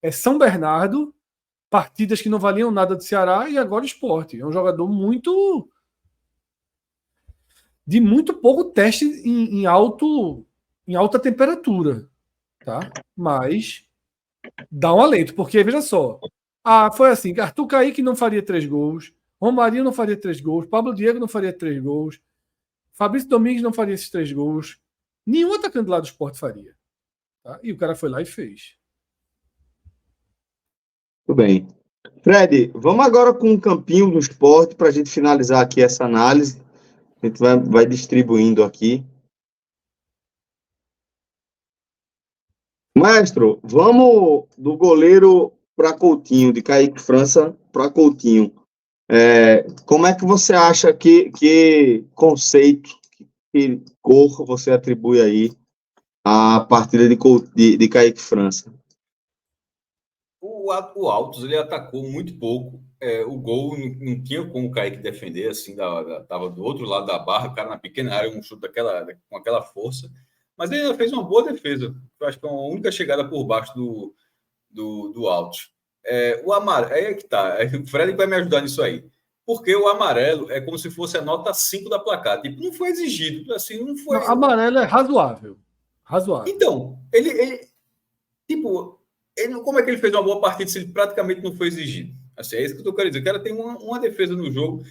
É São Bernardo, partidas que não valiam nada do Ceará e agora Sport. É um jogador de muito pouco teste em alta temperatura, tá? Mas dá um alento, porque veja só, foi assim, Arthur Kaique não faria 3 gols, Romarinho não faria 3 gols, Pablo Diego não faria 3 gols, Fabrício Domingues não faria esses 3 gols, nenhum atacante lá do Sport faria, tá? E o cara foi lá e fez. Tudo bem. Fred, vamos agora com um campinho do Sport para a gente finalizar aqui essa análise. A gente vai distribuindo aqui. Maestro, vamos do goleiro para Coutinho, de Kaique França para Coutinho. Como é que você acha que conceito, que cor você atribui aí à partida de Kaique França? O Altos ele atacou muito pouco. O gol não tinha como o Kaique defender, assim, tava do outro lado da barra, o cara na pequena área, um chute com aquela força. Mas ele ainda fez uma boa defesa. Eu acho que é uma única chegada por baixo do Altos. O amarelo, aí é que tá. O Fred vai me ajudar nisso aí. Porque o amarelo é como se fosse a nota 5 da placar. Tipo, não foi exigido. Assim, não foi. Não, amarelo é razoável. Razoável. Então, ele tipo, como é que ele fez uma boa partida se ele praticamente não foi exigido? Assim, é isso que eu estou querendo dizer. O cara tem uma defesa no jogo.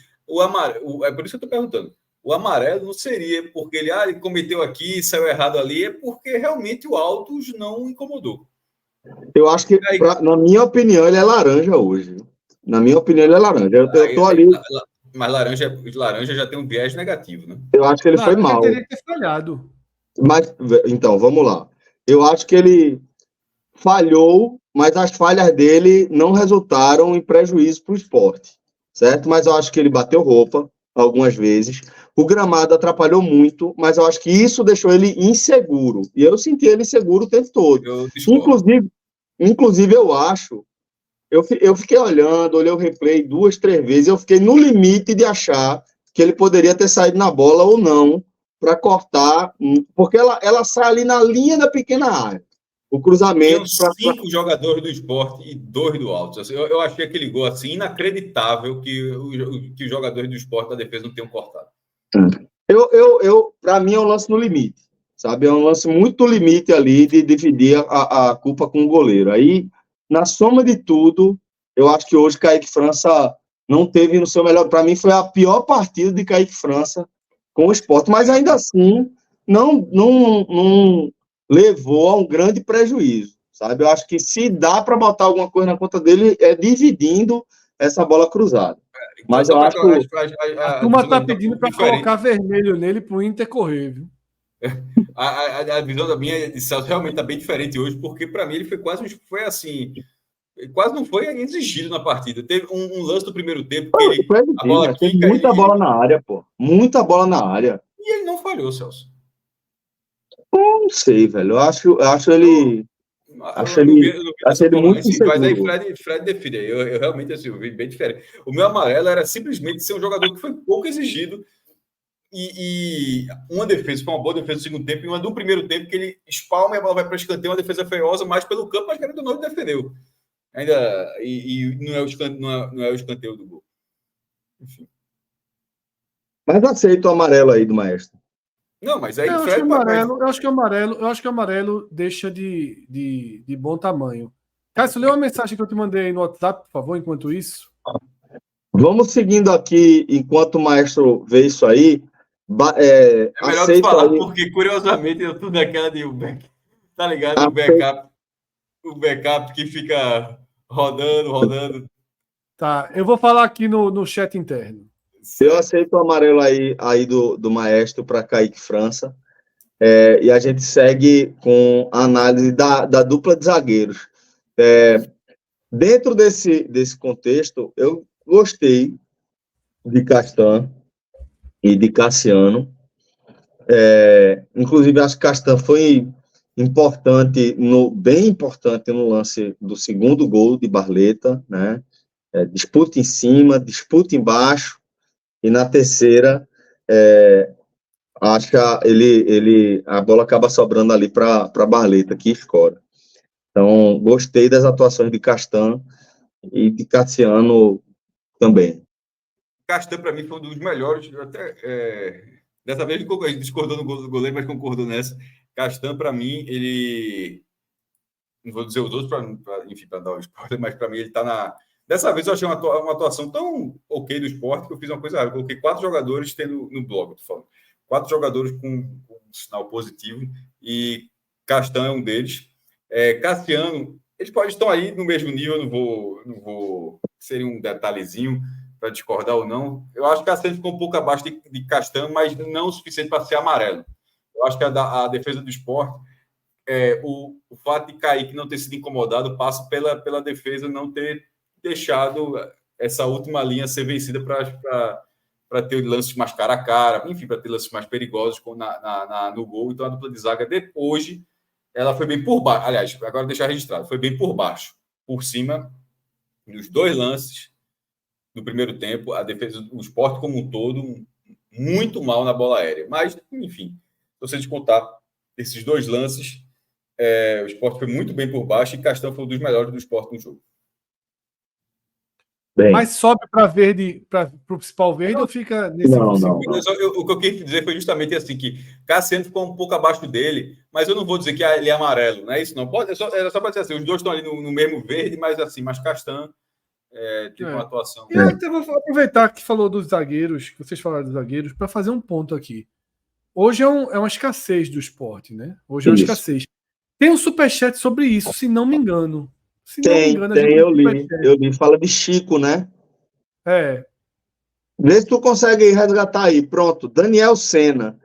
É por isso que eu estou perguntando. O amarelo não seria porque ele cometeu aqui, saiu errado ali, é porque realmente o Altos não incomodou. Eu acho que, na minha opinião, ele é laranja hoje. Na minha opinião, ele é laranja. Eu tô ali. Mas laranja já tem um viés negativo, né? Eu acho que ele foi mal. Ele teria que ter falhado. Mas, então, vamos lá. Eu acho que ele falhou, mas as falhas dele não resultaram em prejuízo para o esporte, certo? Mas eu acho que ele bateu roupa algumas vezes. O gramado atrapalhou muito, mas eu acho que isso deixou ele inseguro. E eu senti ele inseguro o tempo todo. Inclusive, eu acho. Eu fiquei olhando, olhei o replay 2, 3 vezes. Eu fiquei no limite de achar que ele poderia ter saído na bola ou não para cortar, porque ela sai ali na linha da pequena área. O cruzamento. Tinham 5 jogadores do esporte e 2 do Altos. Assim, eu achei aquele gol assim inacreditável que os jogadores do esporte da defesa não tenham cortado. Para mim, é um lance no limite, sabe? É um lance muito no limite ali de dividir a culpa com o goleiro. Aí, na soma de tudo, eu acho que hoje Kaique França não teve no seu melhor. Para mim, foi a pior partida de Kaique França com o esporte, mas ainda assim, não levou a um grande prejuízo, sabe? Eu acho que se dá para botar alguma coisa na conta dele, é dividindo essa bola cruzada. Mas eu acho que a turma está pedindo para colocar vermelho nele para o Inter correr, viu? A visão da minha de Celso realmente está bem diferente hoje, porque para mim ele foi assim, quase não foi exigido na partida. Teve um lance do primeiro tempo que a bola quica, muita bola na área, pô. Muita bola na área. E ele não falhou, Celso. Não sei, velho. Eu acho ele. Acho ele muito inseguro. Mas aí Fred define. Eu realmente assim, eu vi bem diferente. O meu amarelo era simplesmente ser um jogador que foi pouco exigido. E uma defesa, foi uma boa defesa no segundo tempo, e uma do primeiro tempo que ele espalma e a bola vai para o escanteio, uma defesa feiosa mais pelo campo, mas querendo ou não, ele defendeu. Ainda, e não é o escanteio do gol. Enfim. Mas aceita o amarelo aí do Maestro. Não, mas aí eu acho que o amarelo deixa de bom tamanho. Cássio, lê uma mensagem que eu te mandei no WhatsApp, por favor, enquanto isso. Vamos seguindo aqui, enquanto o Maestro vê isso aí. É melhor tu falar, aí, porque curiosamente eu tô naquela de tá ligado? O backup que fica rodando. Tá, eu vou falar aqui no chat interno. Eu aceito o amarelo aí do Maestro para Kaique França. E a gente segue com a análise da dupla de zagueiros. Dentro desse contexto, eu gostei de Castan e de Cassiano. Inclusive, acho que Castan foi bem importante no lance do segundo gol de Barleta, né? Disputa em cima, disputa embaixo, e na terceira, a bola acaba sobrando ali para Barleta, que escora. Então, gostei das atuações de Castan e de Cassiano também. Castan, para mim, foi um dos melhores. Dessa vez ele discordou no gol do goleiro, mas concordou nessa. Castan, para mim, ele. Não vou dizer os outros, para dar o spoiler, mas para mim ele está na. Dessa vez eu achei uma atuação tão ok do esporte que eu fiz uma coisa rara. Eu coloquei 4 jogadores tendo no blog, tô falando. 4 jogadores com um sinal positivo e Castan é um deles. Cassiano, eles podem estar aí no mesmo nível, não vou seria um detalhezinho para discordar ou não. Eu acho que Cassiano ficou um pouco abaixo de Castan, mas não o suficiente para ser amarelo. Eu acho que a defesa do esporte, o fato de Kaique não ter sido incomodado passa pela defesa não ter deixado essa última linha ser vencida para ter lances mais cara a cara, enfim, para ter lances mais perigosos no gol. Então, a dupla de zaga, depois, ela foi bem por baixo. Aliás, agora deixar registrado, foi bem por baixo. Por cima, nos 2 lances do primeiro tempo, a defesa do esporte como um todo, muito mal na bola aérea. Mas, enfim, se você descontar esses 2 lances, o esporte foi muito bem por baixo e Castan foi um dos melhores do esporte no jogo. Bem, Mas sobe para verde, para o principal verde, ou fica nesse Não. O que eu quis dizer foi justamente assim, que Cassiano ficou um pouco abaixo dele, mas eu não vou dizer que ele é amarelo, não é isso não. Pode, era só para dizer assim, os dois estão ali no mesmo verde, mas assim, mais Castan teve uma atuação. E eu até vou aproveitar que falou dos zagueiros, que vocês falaram dos zagueiros, para fazer um ponto aqui. Hoje é uma escassez do esporte, né? Hoje é uma Isso. escassez. Tem um superchat sobre isso, se não me engano. Se não me Tem, engano, a gente eu tem li. superchat. Eu li. Fala de Chico, né? É. Vê se tu consegue resgatar aí. Pronto. Daniel Senna.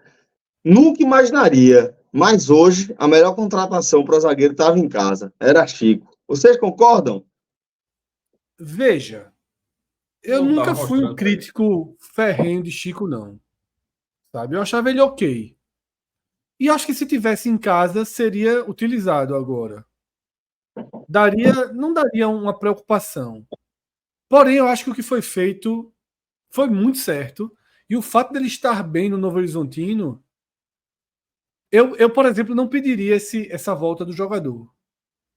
Nunca imaginaria, mas hoje a melhor contratação para zagueiro estava em casa. Era Chico. Vocês concordam? Veja, eu Não nunca tava fui um mostrando pra ele. crítico ferrenho de Chico, não. Sabe? Eu achava ele ok. E acho que se tivesse em casa, seria utilizado agora. Não daria uma preocupação. Porém, eu acho que o que foi feito foi muito certo. E o fato dele estar bem no Novo Horizontino, eu por exemplo, não pediria essa volta do jogador.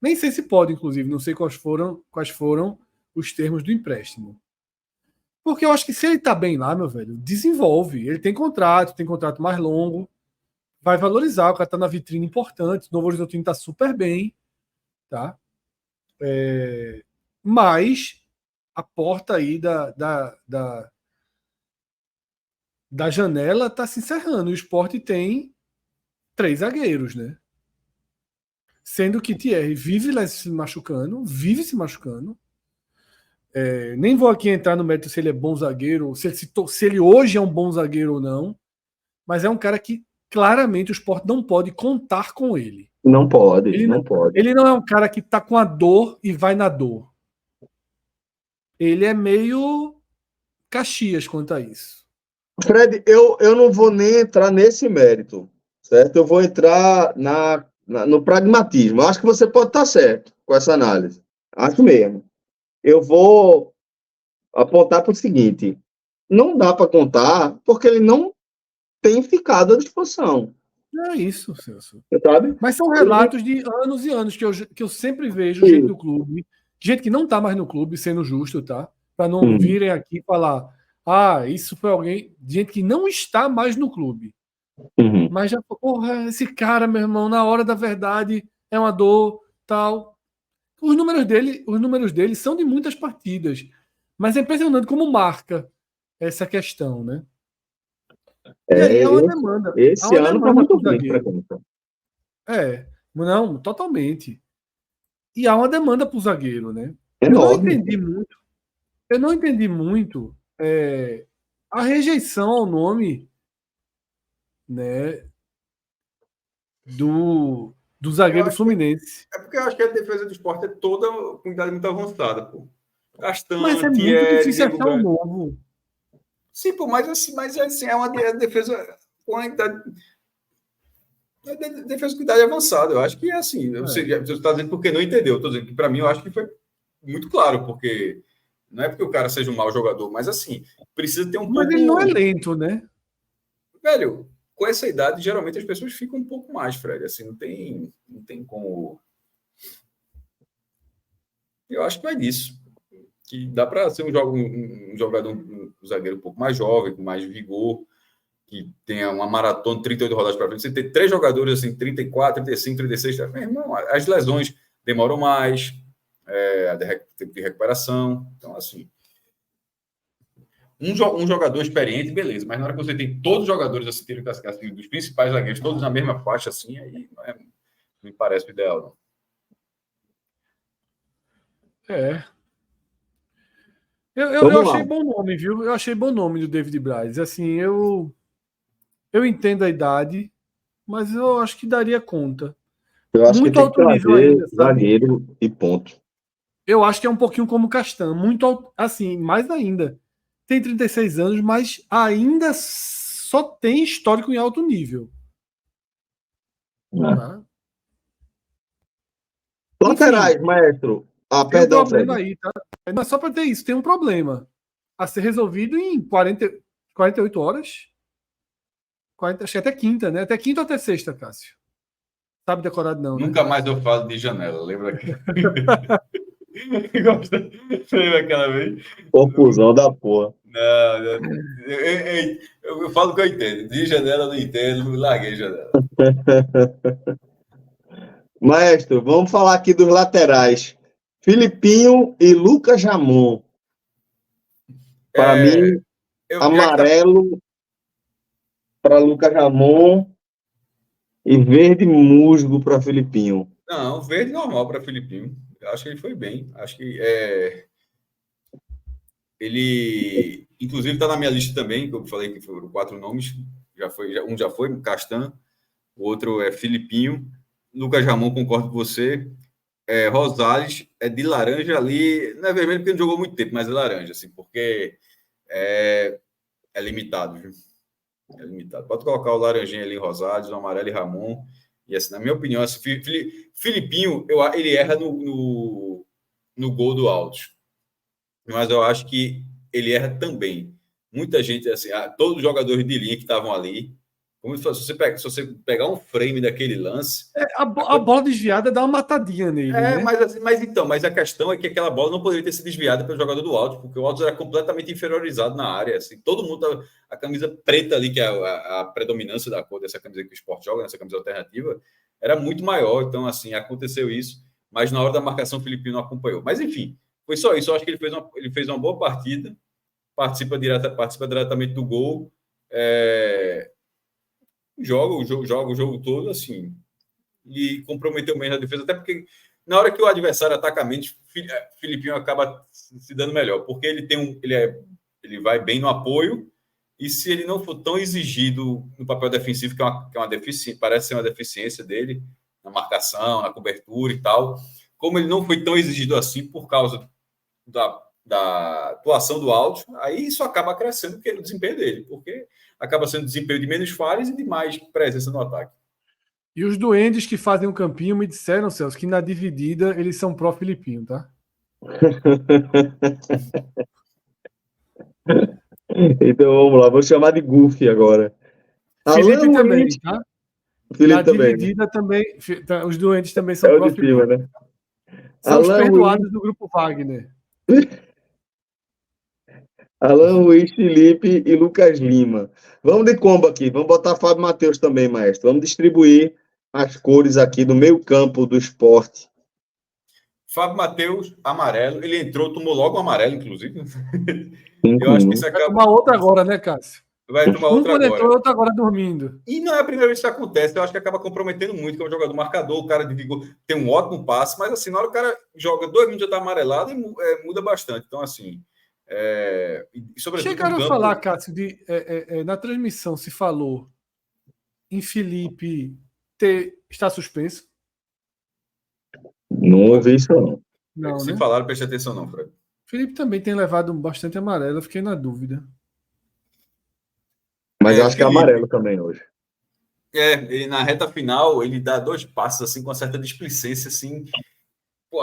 Nem sei se pode, inclusive, não sei quais foram os termos do empréstimo. Porque eu acho que se ele tá bem lá, meu velho, desenvolve. Ele tem contrato mais longo, vai valorizar, o cara tá na vitrine importante, o Novo Horizontino tá super bem, tá? Mas a porta aí da janela tá se encerrando. O Sport tem 3 zagueiros, né? Sendo que Thierry vive se machucando. Nem vou aqui entrar no mérito se ele é bom zagueiro, se ele hoje é um bom zagueiro ou não, mas é um cara que claramente o Sport não pode contar com ele. Não pode, Ele não não, pode. ele não é um cara que tá com a dor e vai na dor. Ele é meio Caxias quanto a isso. Fred, eu não vou nem entrar nesse mérito, certo? Eu vou entrar no pragmatismo. Eu acho que você pode estar certo com essa análise. Acho mesmo. Eu vou apontar para o seguinte: não dá para contar porque ele não tem ficado à disposição, Não é isso, Celso. sabe? Mas são relatos de anos e anos que eu sempre vejo gente do clube, gente que não tá mais no clube, sendo justo, tá? Para não virem aqui falar, isso foi alguém, gente que não está mais no clube. Mas já, porra, esse cara, meu irmão, na hora da verdade é uma dor, tal. Os números dele são de muitas partidas, mas é impressionante como marca essa questão, né? E aí há uma demanda. Esse ano está muito bem para zagueiro. Não, totalmente. E há uma demanda para o zagueiro, né? Enorme. Eu não entendi muito a rejeição ao nome, né, do zagueiro Fluminense. É porque eu acho que a defesa do Sport é toda com idade muito avançada, pô. Castan, Mas é muito Thierry, difícil Diego achar um Branco. novo. Sim, pô, mas assim, é uma defesa com a idade. Defesa com idade avançada. Eu acho que é assim. Você está dizendo porque não entendeu. Estou dizendo que, para mim, eu acho que foi muito claro, porque não é porque o cara seja um mau jogador, mas assim, precisa ter um pouco. Mas ele não é lento, né? Velho, com essa idade, geralmente as pessoas ficam um pouco mais, Fred. Assim, não tem como. Eu acho que não é disso. Que dá para ser um jogador, um zagueiro um pouco mais jovem, com mais vigor, que tenha uma maratona de 38 rodadas para frente. Você tem 3 jogadores assim, 34, 35, 36. Meu irmão, as lesões demoram mais, tempo de recuperação. Então, assim, um jogador experiente, beleza, mas na hora que você tem todos os jogadores assim, dos principais zagueiros, todos na mesma faixa, assim, aí não me parece o ideal, não. Eu achei bom nome, viu? Eu achei bom nome do David Braz. Assim, eu entendo a idade, mas eu acho que daria conta. Eu acho Muito que tem que alto nível trazer ainda, sabe? zagueiro e ponto. Eu acho que é um pouquinho como o Castan, muito assim, mais ainda. Tem 36 anos, mas ainda só tem histórico em alto nível. Tá? Laterais, maestro. Tem um Perdão, problema Fred. aí, tá? Mas só para ter isso, tem um problema a ser resolvido em 48 horas. Acho que até quinta, né? Até quinta ou até sexta, Cássio? Sabe decorado não, né? Nunca mais eu falo de janela, lembra aqui? Lembra aquela vez? Confusão da porra. Não, não. Eu falo o que eu entendo. De janela, não entendo, larguei janela. Maestro, vamos falar aqui dos laterais. Filipinho e Lucas Ramon. Para mim, Já que tá. amarelo para Lucas Ramon e verde musgo para Filipinho. Não, verde normal para Filipinho. Acho que ele foi bem. Acho que ele, inclusive, está na minha lista também, que eu falei que foram 4 nomes. Um já foi, Castan, o outro é Filipinho. Lucas Ramon, concordo com você. Rosales é de laranja ali, não é vermelho porque não jogou muito tempo, mas é laranja, assim, porque é limitado, viu? É limitado. Pode colocar o laranjinha ali em Rosales, o amarelo e Ramon. E assim, na minha opinião, assim, Filipinho, ele erra no gol do Altos. Mas eu acho que ele erra também. Muita gente, assim, todos os jogadores de linha que estavam ali, como se você pegar um frame daquele lance. A bola desviada dá uma matadinha nele, né? Mas a questão é que aquela bola não poderia ter sido desviada pelo jogador do Altos, porque o Altos era completamente inferiorizado na área. Assim, todo mundo, a camisa preta ali, que é a predominância da cor dessa camisa que o Sport joga, nessa camisa alternativa, era muito maior. Então, assim, aconteceu isso, mas na hora da marcação o Filipinho não acompanhou. Mas, enfim, foi só isso. Eu acho que ele fez uma boa partida, participa diretamente do gol, joga o jogo todo, assim, e comprometeu mesmo a defesa, até porque na hora que o adversário ataca a mente, Filipinho acaba se dando melhor, porque ele vai bem no apoio, e se ele não for tão exigido no papel defensivo, que é uma deficiência, parece ser uma deficiência dele, na marcação, na cobertura e tal, como ele não foi tão exigido assim por causa da atuação do Alto, aí isso acaba crescendo o desempenho dele, porque acaba sendo desempenho de menos falhas e de mais presença no ataque. E os duendes que fazem o campinho me disseram, Celso, que na dividida eles são pró-Filipinho, tá? Então vamos lá, vou chamar de Goofy agora. Felipe Alan também, Ruiz. tá? Felipe Na também, né? dividida também, os duendes também É são o de cima, pró-Filipinho. né? São os Alan Ruiz, perdoados do grupo Wagner. Alan Ruiz, Felipe e Lucas Lima. Vamos de combo aqui, vamos botar Fábio Matheus também, maestro. Vamos distribuir as cores aqui do meio campo do esporte. Fábio Matheus, amarelo. Ele entrou, tomou logo o amarelo, inclusive. Eu acho que isso Vai acaba. tomar outra agora, né, Cássio? Vai tomar outra quando agora. entrou, outro agora dormindo. E não é a primeira vez que isso acontece. Eu acho que acaba comprometendo muito, que é um jogador marcador, o cara de vigor tem um ótimo passe, mas assim, na hora o cara joga 2 minutos já tá amarelado e muda bastante. Então, assim. Sobretudo Chegaram no a campo. falar, Cássio, na transmissão se falou em Felipe estar suspenso. Não ouvi isso, não. Não, Se né? falaram, preste atenção, não, Fred. Felipe também tem levado bastante amarelo, eu fiquei na dúvida. Mas eu acho que é Felipe, amarelo também hoje. ele na reta final, ele dá 2 passos assim, com uma certa displicência, assim. Pô,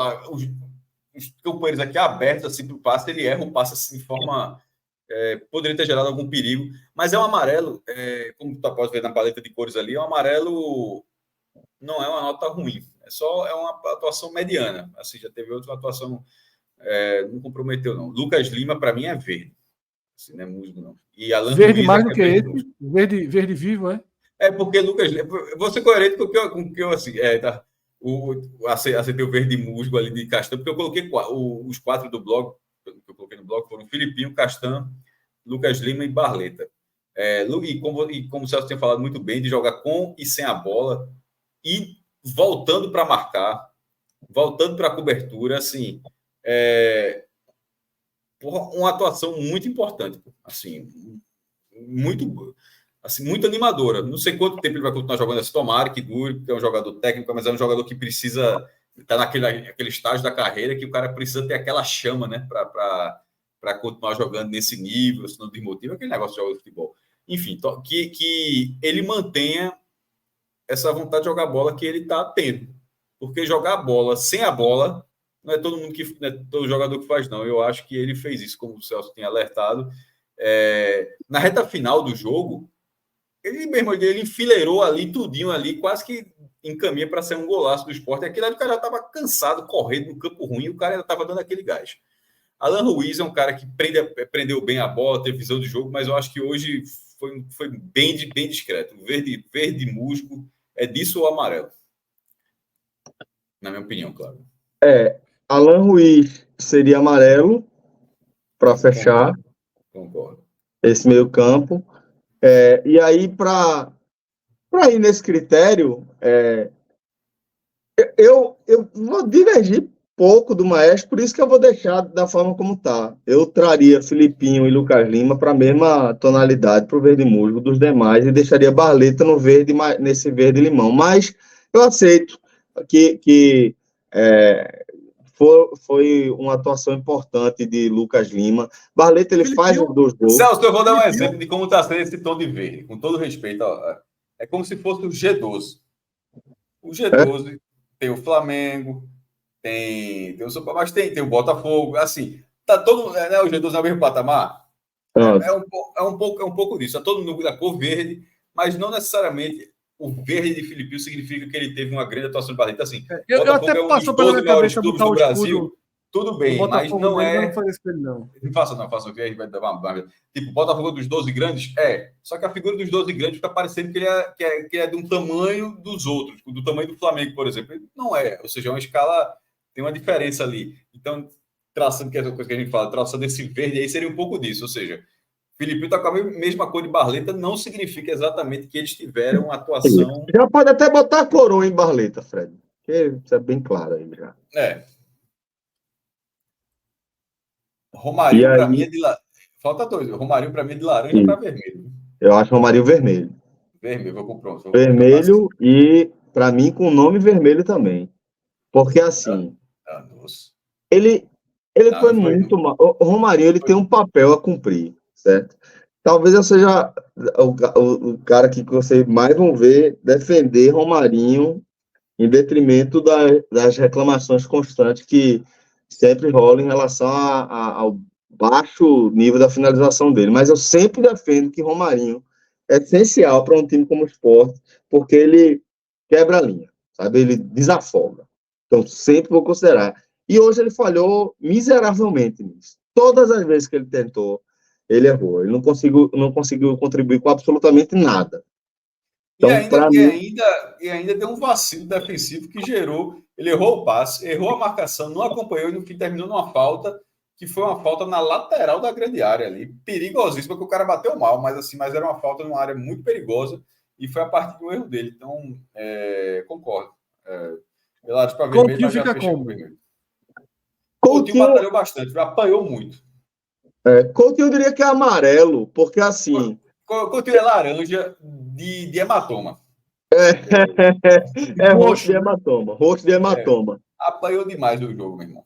os companheiros aqui abertos assim, para o passe, ele erra o passe assim, de forma. Poderia ter gerado algum perigo, mas é um amarelo, como tu pode ver na paleta de cores ali, é um amarelo, não é uma nota ruim, é uma atuação mediana. Assim, já teve outra atuação, não comprometeu, não. Lucas Lima, para mim, é verde. Assim, não é musgo, não. E Alan Verde Ruiz mais do que esse? musgo. Verde vivo, é? Porque Lucas Lima. Vou ser coerente com o que eu assim. Tá. Aceitei o verde musgo ali de Castan, porque eu coloquei os 4 do blog, que eu coloquei no blog, foram Filipinho, Castan, Lucas Lima e Barleta. Como o Celso tinha falado muito bem, de jogar com e sem a bola, e voltando para marcar, voltando para a cobertura, assim, uma atuação muito importante, assim, muito animadora. Não sei quanto tempo ele vai continuar jogando esse, tomara que dure, porque é um jogador técnico, mas é um jogador que precisa estar naquele estágio da carreira que o cara precisa ter aquela chama, né, para continuar jogando nesse nível, senão desmotiva aquele negócio de jogar futebol. Enfim, que ele mantenha essa vontade de jogar bola que ele está tendo. Porque jogar bola sem a bola não é todo mundo não é todo jogador que faz, não. Eu acho que ele fez isso, como o Celso tinha alertado. Na reta final do jogo, ele enfileirou ali, tudinho ali, quase que encaminha para ser um golaço do Sport. Aquilo ali o cara já estava cansado, correndo no campo ruim, o cara ainda estava dando aquele gás. Alan Ruiz é um cara que prendeu bem a bola, teve visão de jogo, mas eu acho que hoje foi bem discreto. Verde musgo, é disso ou amarelo? Na minha opinião, claro. Alan Ruiz seria amarelo para fechar Concordo. esse meio campo. E aí, para ir nesse critério, eu vou divergir pouco do Maestro, por isso que eu vou deixar da forma como está. Eu traria Filipinho e Lucas Lima para a mesma tonalidade, para o verde musgo dos demais, e deixaria Barleta no verde, nesse verde limão. Mas eu aceito que foi uma atuação importante de Lucas Lima. Barleta, ele faz os 2 gols. Celso, eu vou dar um exemplo de como está sendo esse tom de verde, com todo respeito. É como se fosse o G12. O G12 tem o Flamengo, tem o Super, mas tem o Botafogo, assim, tá todo, né, o G12 é o mesmo patamar. É um pouco disso. Tá todo mundo da cor verde, mas não necessariamente o verde de Filipinho significa que ele teve uma grande atuação de Barleta. Assim, eu até passou pela minha cabeça botar o Brasil. Tudo bem, mas não é. Não fazer isso pra ele, não. Não faça o que a gente vai dar uma. Tipo, Botafogo dos 12 grandes? Só que a figura dos 12 grandes fica parecendo que ele é de um tamanho dos outros, do tamanho do Flamengo, por exemplo. Ele não é, ou seja, é uma escala, tem uma diferença ali. Então, traçando, que é a coisa que a gente fala, traçando esse verde aí seria um pouco disso, ou seja, Filipinho está com a mesma cor de Barleta, não significa exatamente que eles tiveram uma atuação. Já pode até botar a coroa em Barleta, Fred, porque isso é bem claro aí já. Romarinho, para mim, é de falta 2. Romarinho, para mim, é de laranja para vermelho. Eu acho Romarinho vermelho. Vermelho, vou comprar. Vermelho e, para mim, com nome vermelho também. Porque, assim, ele foi muito mal. O Romarinho, ele tem um papel a cumprir, certo? Talvez eu seja o cara que vocês mais vão ver defender Romarinho em detrimento das reclamações constantes que sempre rolam em relação ao baixo nível da finalização dele. Mas eu sempre defendo que Romarinho é essencial para um time como o Sport, porque ele quebra a linha, sabe? Ele desafoga. Então, sempre vou considerar. E hoje ele falhou miseravelmente nisso. Todas as vezes que ele tentou, ele errou. Ele não conseguiu contribuir com absolutamente nada. Então, e ainda deu um vacilo defensivo que gerou. Ele errou o passe, errou a marcação, não acompanhou e no fim terminou numa falta, que foi uma falta na lateral da grande área ali. Perigosíssima, porque o cara bateu mal, mas era uma falta numa área muito perigosa e foi a partir do erro dele. Então, concordo. Pelados para vermelho, Coutinho fica como? Coutinho batalhou bastante, apanhou muito. Coutinho eu diria que é amarelo, porque assim. Coutinho é laranja de hematoma. Roxo de hematoma. Roxo de hematoma. Apanhou demais do jogo, meu irmão.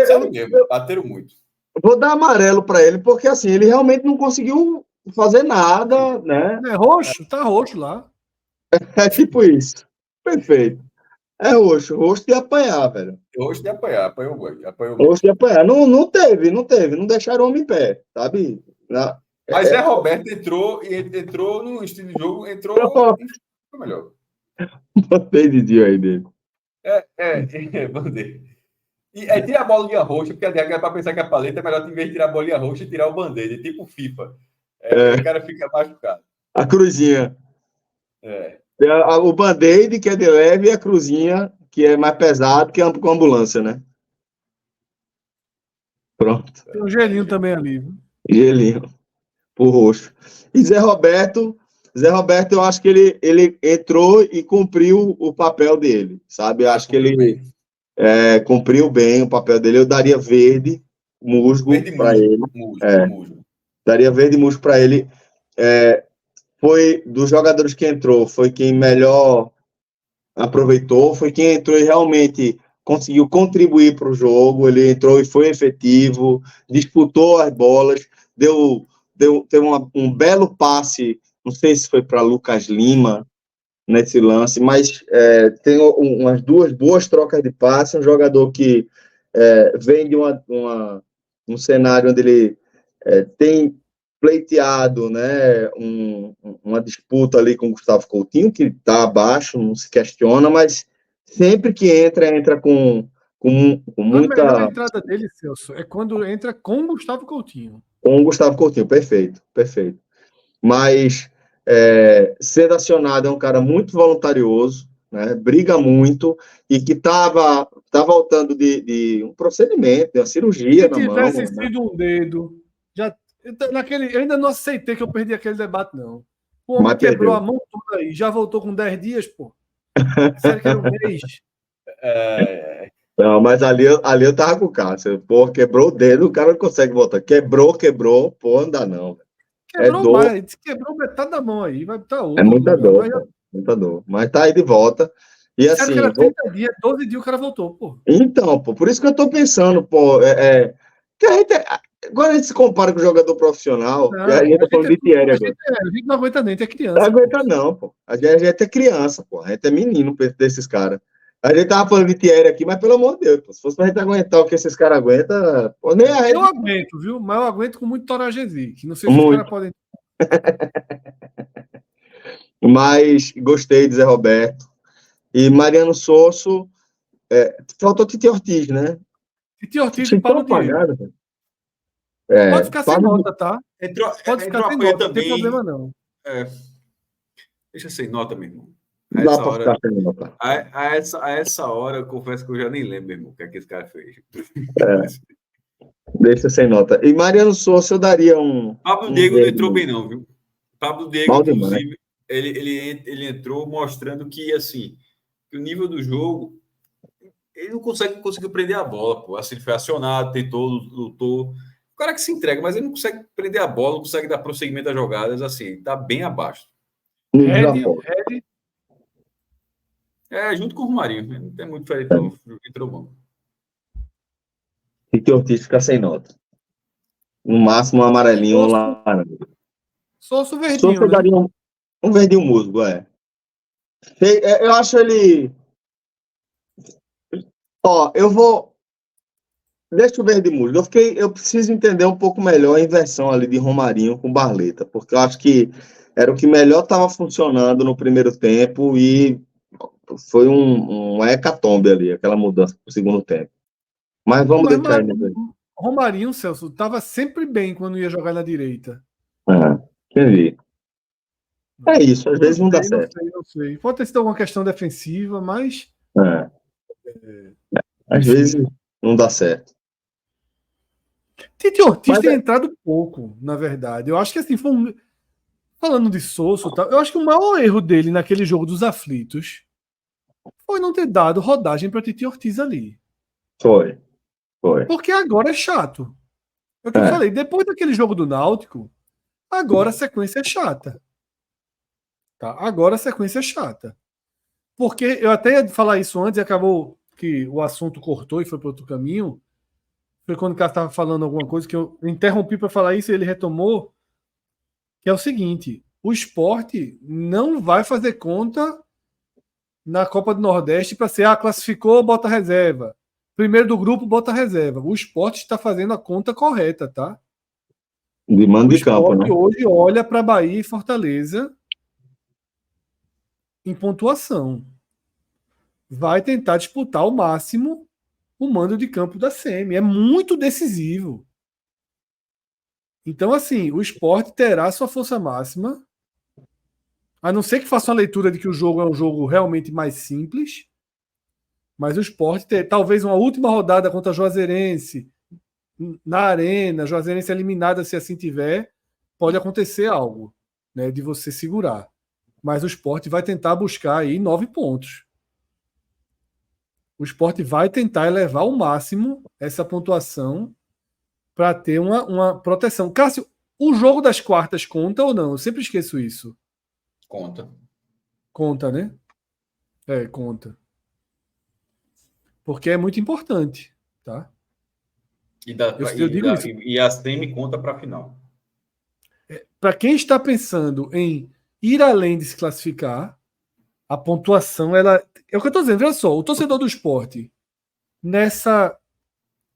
Sério mesmo, bateram muito. Vou dar amarelo para ele, porque assim, ele realmente não conseguiu fazer nada, né? É roxo? Tá roxo lá. É tipo isso. Perfeito. É roxo de apanhar, velho. Roxo de apanhar, apanhou muito. Roxo de apanhar. Não teve. Não deixaram o homem em pé, sabe? Mas Zé Roberto entrou no estilo de jogo, foi melhor. Botei de dia aí dele. Bandeira. E tira a bolinha roxa, porque é para pensar que a paleta é melhor, em vez de tirar a bolinha roxa, tirar o bandeira, tipo FIFA. O cara fica machucado. A cruzinha. O band-aid, que é de leve, e a cruzinha, que é mais pesado, que é com ambulância, né? Pronto. Tem um gelinho também ali. Viu? Gelinho. Pro roxo. E Zé Roberto, eu acho que ele entrou e cumpriu o papel dele, sabe? Eu acho que ele cumpriu bem o papel dele. Eu daria verde musgo para ele. Daria verde musgo para ele. Foi dos jogadores que entrou, foi quem melhor aproveitou, foi quem entrou e realmente conseguiu contribuir para o jogo. Ele entrou e foi efetivo, disputou as bolas, teve um belo passe, não sei se foi para Lucas Lima nesse lance, mas tem umas 2 boas trocas de passe, um jogador que vem de um cenário onde ele tem pleiteado, né, uma disputa ali com o Gustavo Coutinho, que está abaixo, não se questiona, mas sempre que entra com A melhor muita... entrada dele, Celso, é quando entra com o Gustavo Coutinho. Com o Gustavo Coutinho, perfeito, perfeito. Mas sendo acionado, é um cara muito voluntarioso, né, briga muito, e que tá voltando de um procedimento, de uma cirurgia Se na mão. tivesse sido um dedo, eu ainda não aceitei que eu perdi aquele debate, não. O homem Mas quebrou perdeu. a mão toda aí, já voltou com 10 dias, pô. Sério que era um mês. Não, mas ali eu tava com o Cássio. Pô, quebrou o dedo, o cara não consegue voltar. Quebrou, pô, não dá não. Quebrou Dor, mais, quebrou metade da mão aí, vai botar outra. é muita Lugar, dor, pô, muita dor. Mas tá aí de volta. E sério que assim, era 30 dias, 12 dias o cara voltou, pô. então, pô, por isso que eu tô pensando, pô, que agora a gente se compara com o jogador profissional, Não, e aí eu tô falando de Thierry agora. a gente não aguenta nem ter Não criança. aguenta não, pô. A gente é criança, pô. A gente é menino perto desses caras. A gente tava falando de Thierry aqui, mas pelo amor de Deus, pô, se fosse pra gente aguentar o que esses caras aguentam, pô, nem a Eu gente... aguento, viu? Mas eu aguento com muito Toragesic. Não sei se os Muito. caras podem. Mas gostei de Zé Roberto. E Mariano Sosso, faltou Titi Ortiz, né? Titi Ortiz e Titi tão Paulo Diego. apagado, velho. Pode ficar sem nota, tá? Entrou, Pode ficar entrou sem apanha nota, não tem também. problema não. Deixa sem nota, meu irmão. A Não dá essa pra hora, ficar sem nota. a essa hora, eu confesso que eu já nem lembro, meu irmão, o que é que esse cara fez. Deixa sem nota. E Mariano Sosso eu daria um... Pablo um Diego não verde. entrou bem, não, viu? Pablo Diego, Mal demais. inclusive, ele entrou mostrando que, assim, que o nível do jogo, ele não conseguiu prender a bola, pô. Assim, ele foi acionado, tentou, lutou. O cara que se entrega, mas ele não consegue prender a bola, não consegue dar prosseguimento às jogadas, assim, tá bem abaixo. Não Red, desaponta. Junto com o Romarinho, né? Não tem muito diferente, não. Entrou bom. Titi Ortiz fica sem nota. No máximo um amarelinho ou laranja. Sosso verdinho, Sosso eu né? daria um verdinho musgo, Eu acho ele... Ó, eu vou... Deixa o verde musgo. Eu preciso entender um pouco melhor a inversão ali de Romarinho com Barleta, porque eu acho que era o que melhor estava funcionando no primeiro tempo e foi um hecatombe ali, aquela mudança para o segundo tempo. Mas vamos deixar aí. Romarinho, Celso, estava sempre bem quando ia jogar na direita. Entendi. É isso, às vezes não dá certo. Não sei. Pode ter sido alguma questão defensiva, mas... Às vezes não dá certo. Titi Ortiz tem entrado pouco, na verdade. Eu acho que assim, falando de Sosso, eu acho que o maior erro dele naquele jogo dos aflitos foi não ter dado rodagem para Titi Ortiz ali. Foi. Porque agora é chato. É o que eu falei. Depois daquele jogo do Náutico, agora a sequência é chata. Tá? Agora a sequência é chata. Porque eu até ia falar isso antes e acabou que o assunto cortou e foi para outro caminho. Foi quando o cara estava falando alguma coisa que eu interrompi para falar isso e ele retomou. Que é o seguinte: o Sport não vai fazer conta na Copa do Nordeste para ser, classificou, bota reserva. Primeiro do grupo, bota reserva. O Sport está fazendo a conta correta, tá? De mando de campo, né? O Sport hoje olha para Bahia e Fortaleza em pontuação. Vai tentar disputar ao máximo o mando de campo da SEMI. É muito decisivo. Então, assim, o Sport terá sua força máxima, a não ser que faça uma leitura de que o jogo é um jogo realmente mais simples, mas o Sport talvez uma última rodada contra a Juazeirense na arena, Juazeirense eliminada se assim tiver, pode acontecer algo, né, de você segurar. Mas o Sport vai tentar buscar aí 9 pontos. O Sport vai tentar elevar ao máximo essa pontuação para ter uma proteção. Cássio, o jogo das quartas conta ou não? Eu sempre esqueço isso. Conta. Conta, né? Conta. Porque é muito importante, tá? Eu digo isso. E a SEMI conta para a final. Para quem está pensando em ir além de se classificar, a pontuação, ela... É o que eu estou dizendo, veja só, o torcedor do Sport, nessa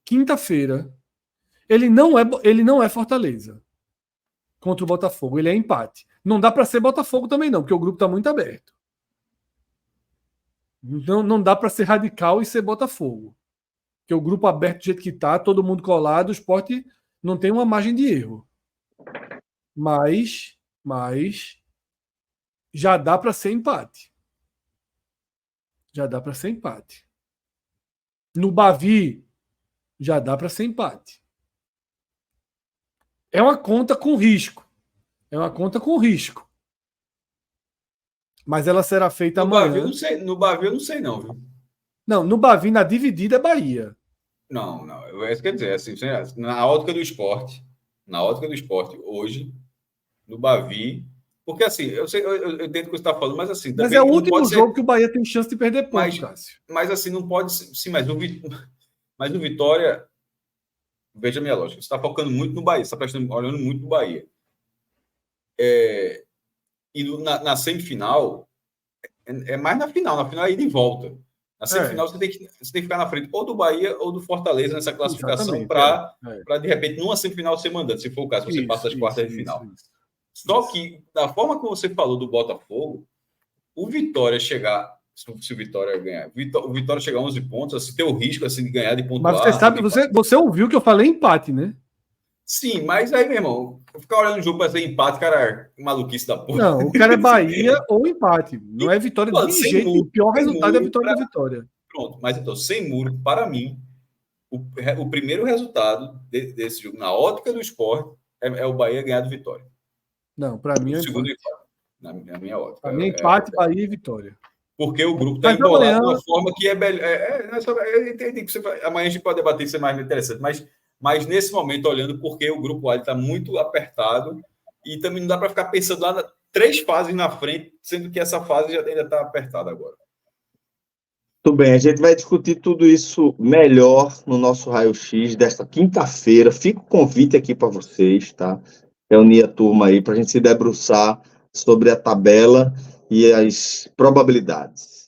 quinta-feira, ele não é Fortaleza contra o Botafogo, ele é empate. Não dá para ser Botafogo também não, porque o grupo está muito aberto. Não dá para ser radical e ser Botafogo. Porque o grupo aberto do jeito que está, todo mundo colado, o Sport não tem uma margem de erro. Mas já dá para ser empate. Já dá para ser empate. No Bavi, já dá para ser empate. É uma conta com risco. Mas ela será feita amanhã. No Bavi eu não sei não, viu? Não, no Bavi, na dividida, é Bahia. Não. Isso quer dizer, assim, na ótica do esporte, hoje, no Bavi, porque assim, eu entendo o que você está falando, mas assim... Mas é o último jogo que o Bahia tem chance de perder pontos, Cássio. Mas assim, não pode... Sim, mas o Vitória... Veja a minha lógica, você está focando muito no Bahia, você está olhando muito no Bahia. E na semifinal, é mais na final é ida e volta. Na semifinal, você tem que ficar na frente ou do Bahia ou do Fortaleza nessa classificação para, de repente, numa semifinal ser mandante, se for o caso, você passa das quartas de final. Só que, da forma que você falou do Botafogo, o Vitória chegar, se o Vitória ganhar, o Vitória chegar a 11 pontos, assim, ter o risco assim, de ganhar, de pontuar... Mas você sabe, você ouviu que eu falei empate, né? Sim, mas aí, meu irmão, ficar olhando o jogo para ser empate, cara, maluquice da porra. Não, o cara é Bahia ou empate. Não é Vitória de jeito. O pior resultado é a vitória da Vitória. Pronto, mas então, sem muro, para mim, o primeiro resultado desse jogo, na ótica do esporte, é o Bahia ganhar do Vitória. Não, para mim é o segundo empate. Na minha ótica. Para mim é empate, Bahia e Vitória. Porque o grupo está embolado de uma forma que é melhor. Eu entendi que amanhã a gente pode debater isso, é mais interessante, mas nesse momento, olhando, porque o grupo A está muito apertado e também não dá para ficar pensando lá 3 fases na frente, sendo que essa fase ainda está apertada agora. Tudo bem, a gente vai discutir tudo isso melhor no nosso raio-x desta quinta-feira. Fica o convite aqui para vocês, tá? Reunir a turma aí para a gente se debruçar sobre a tabela e as probabilidades.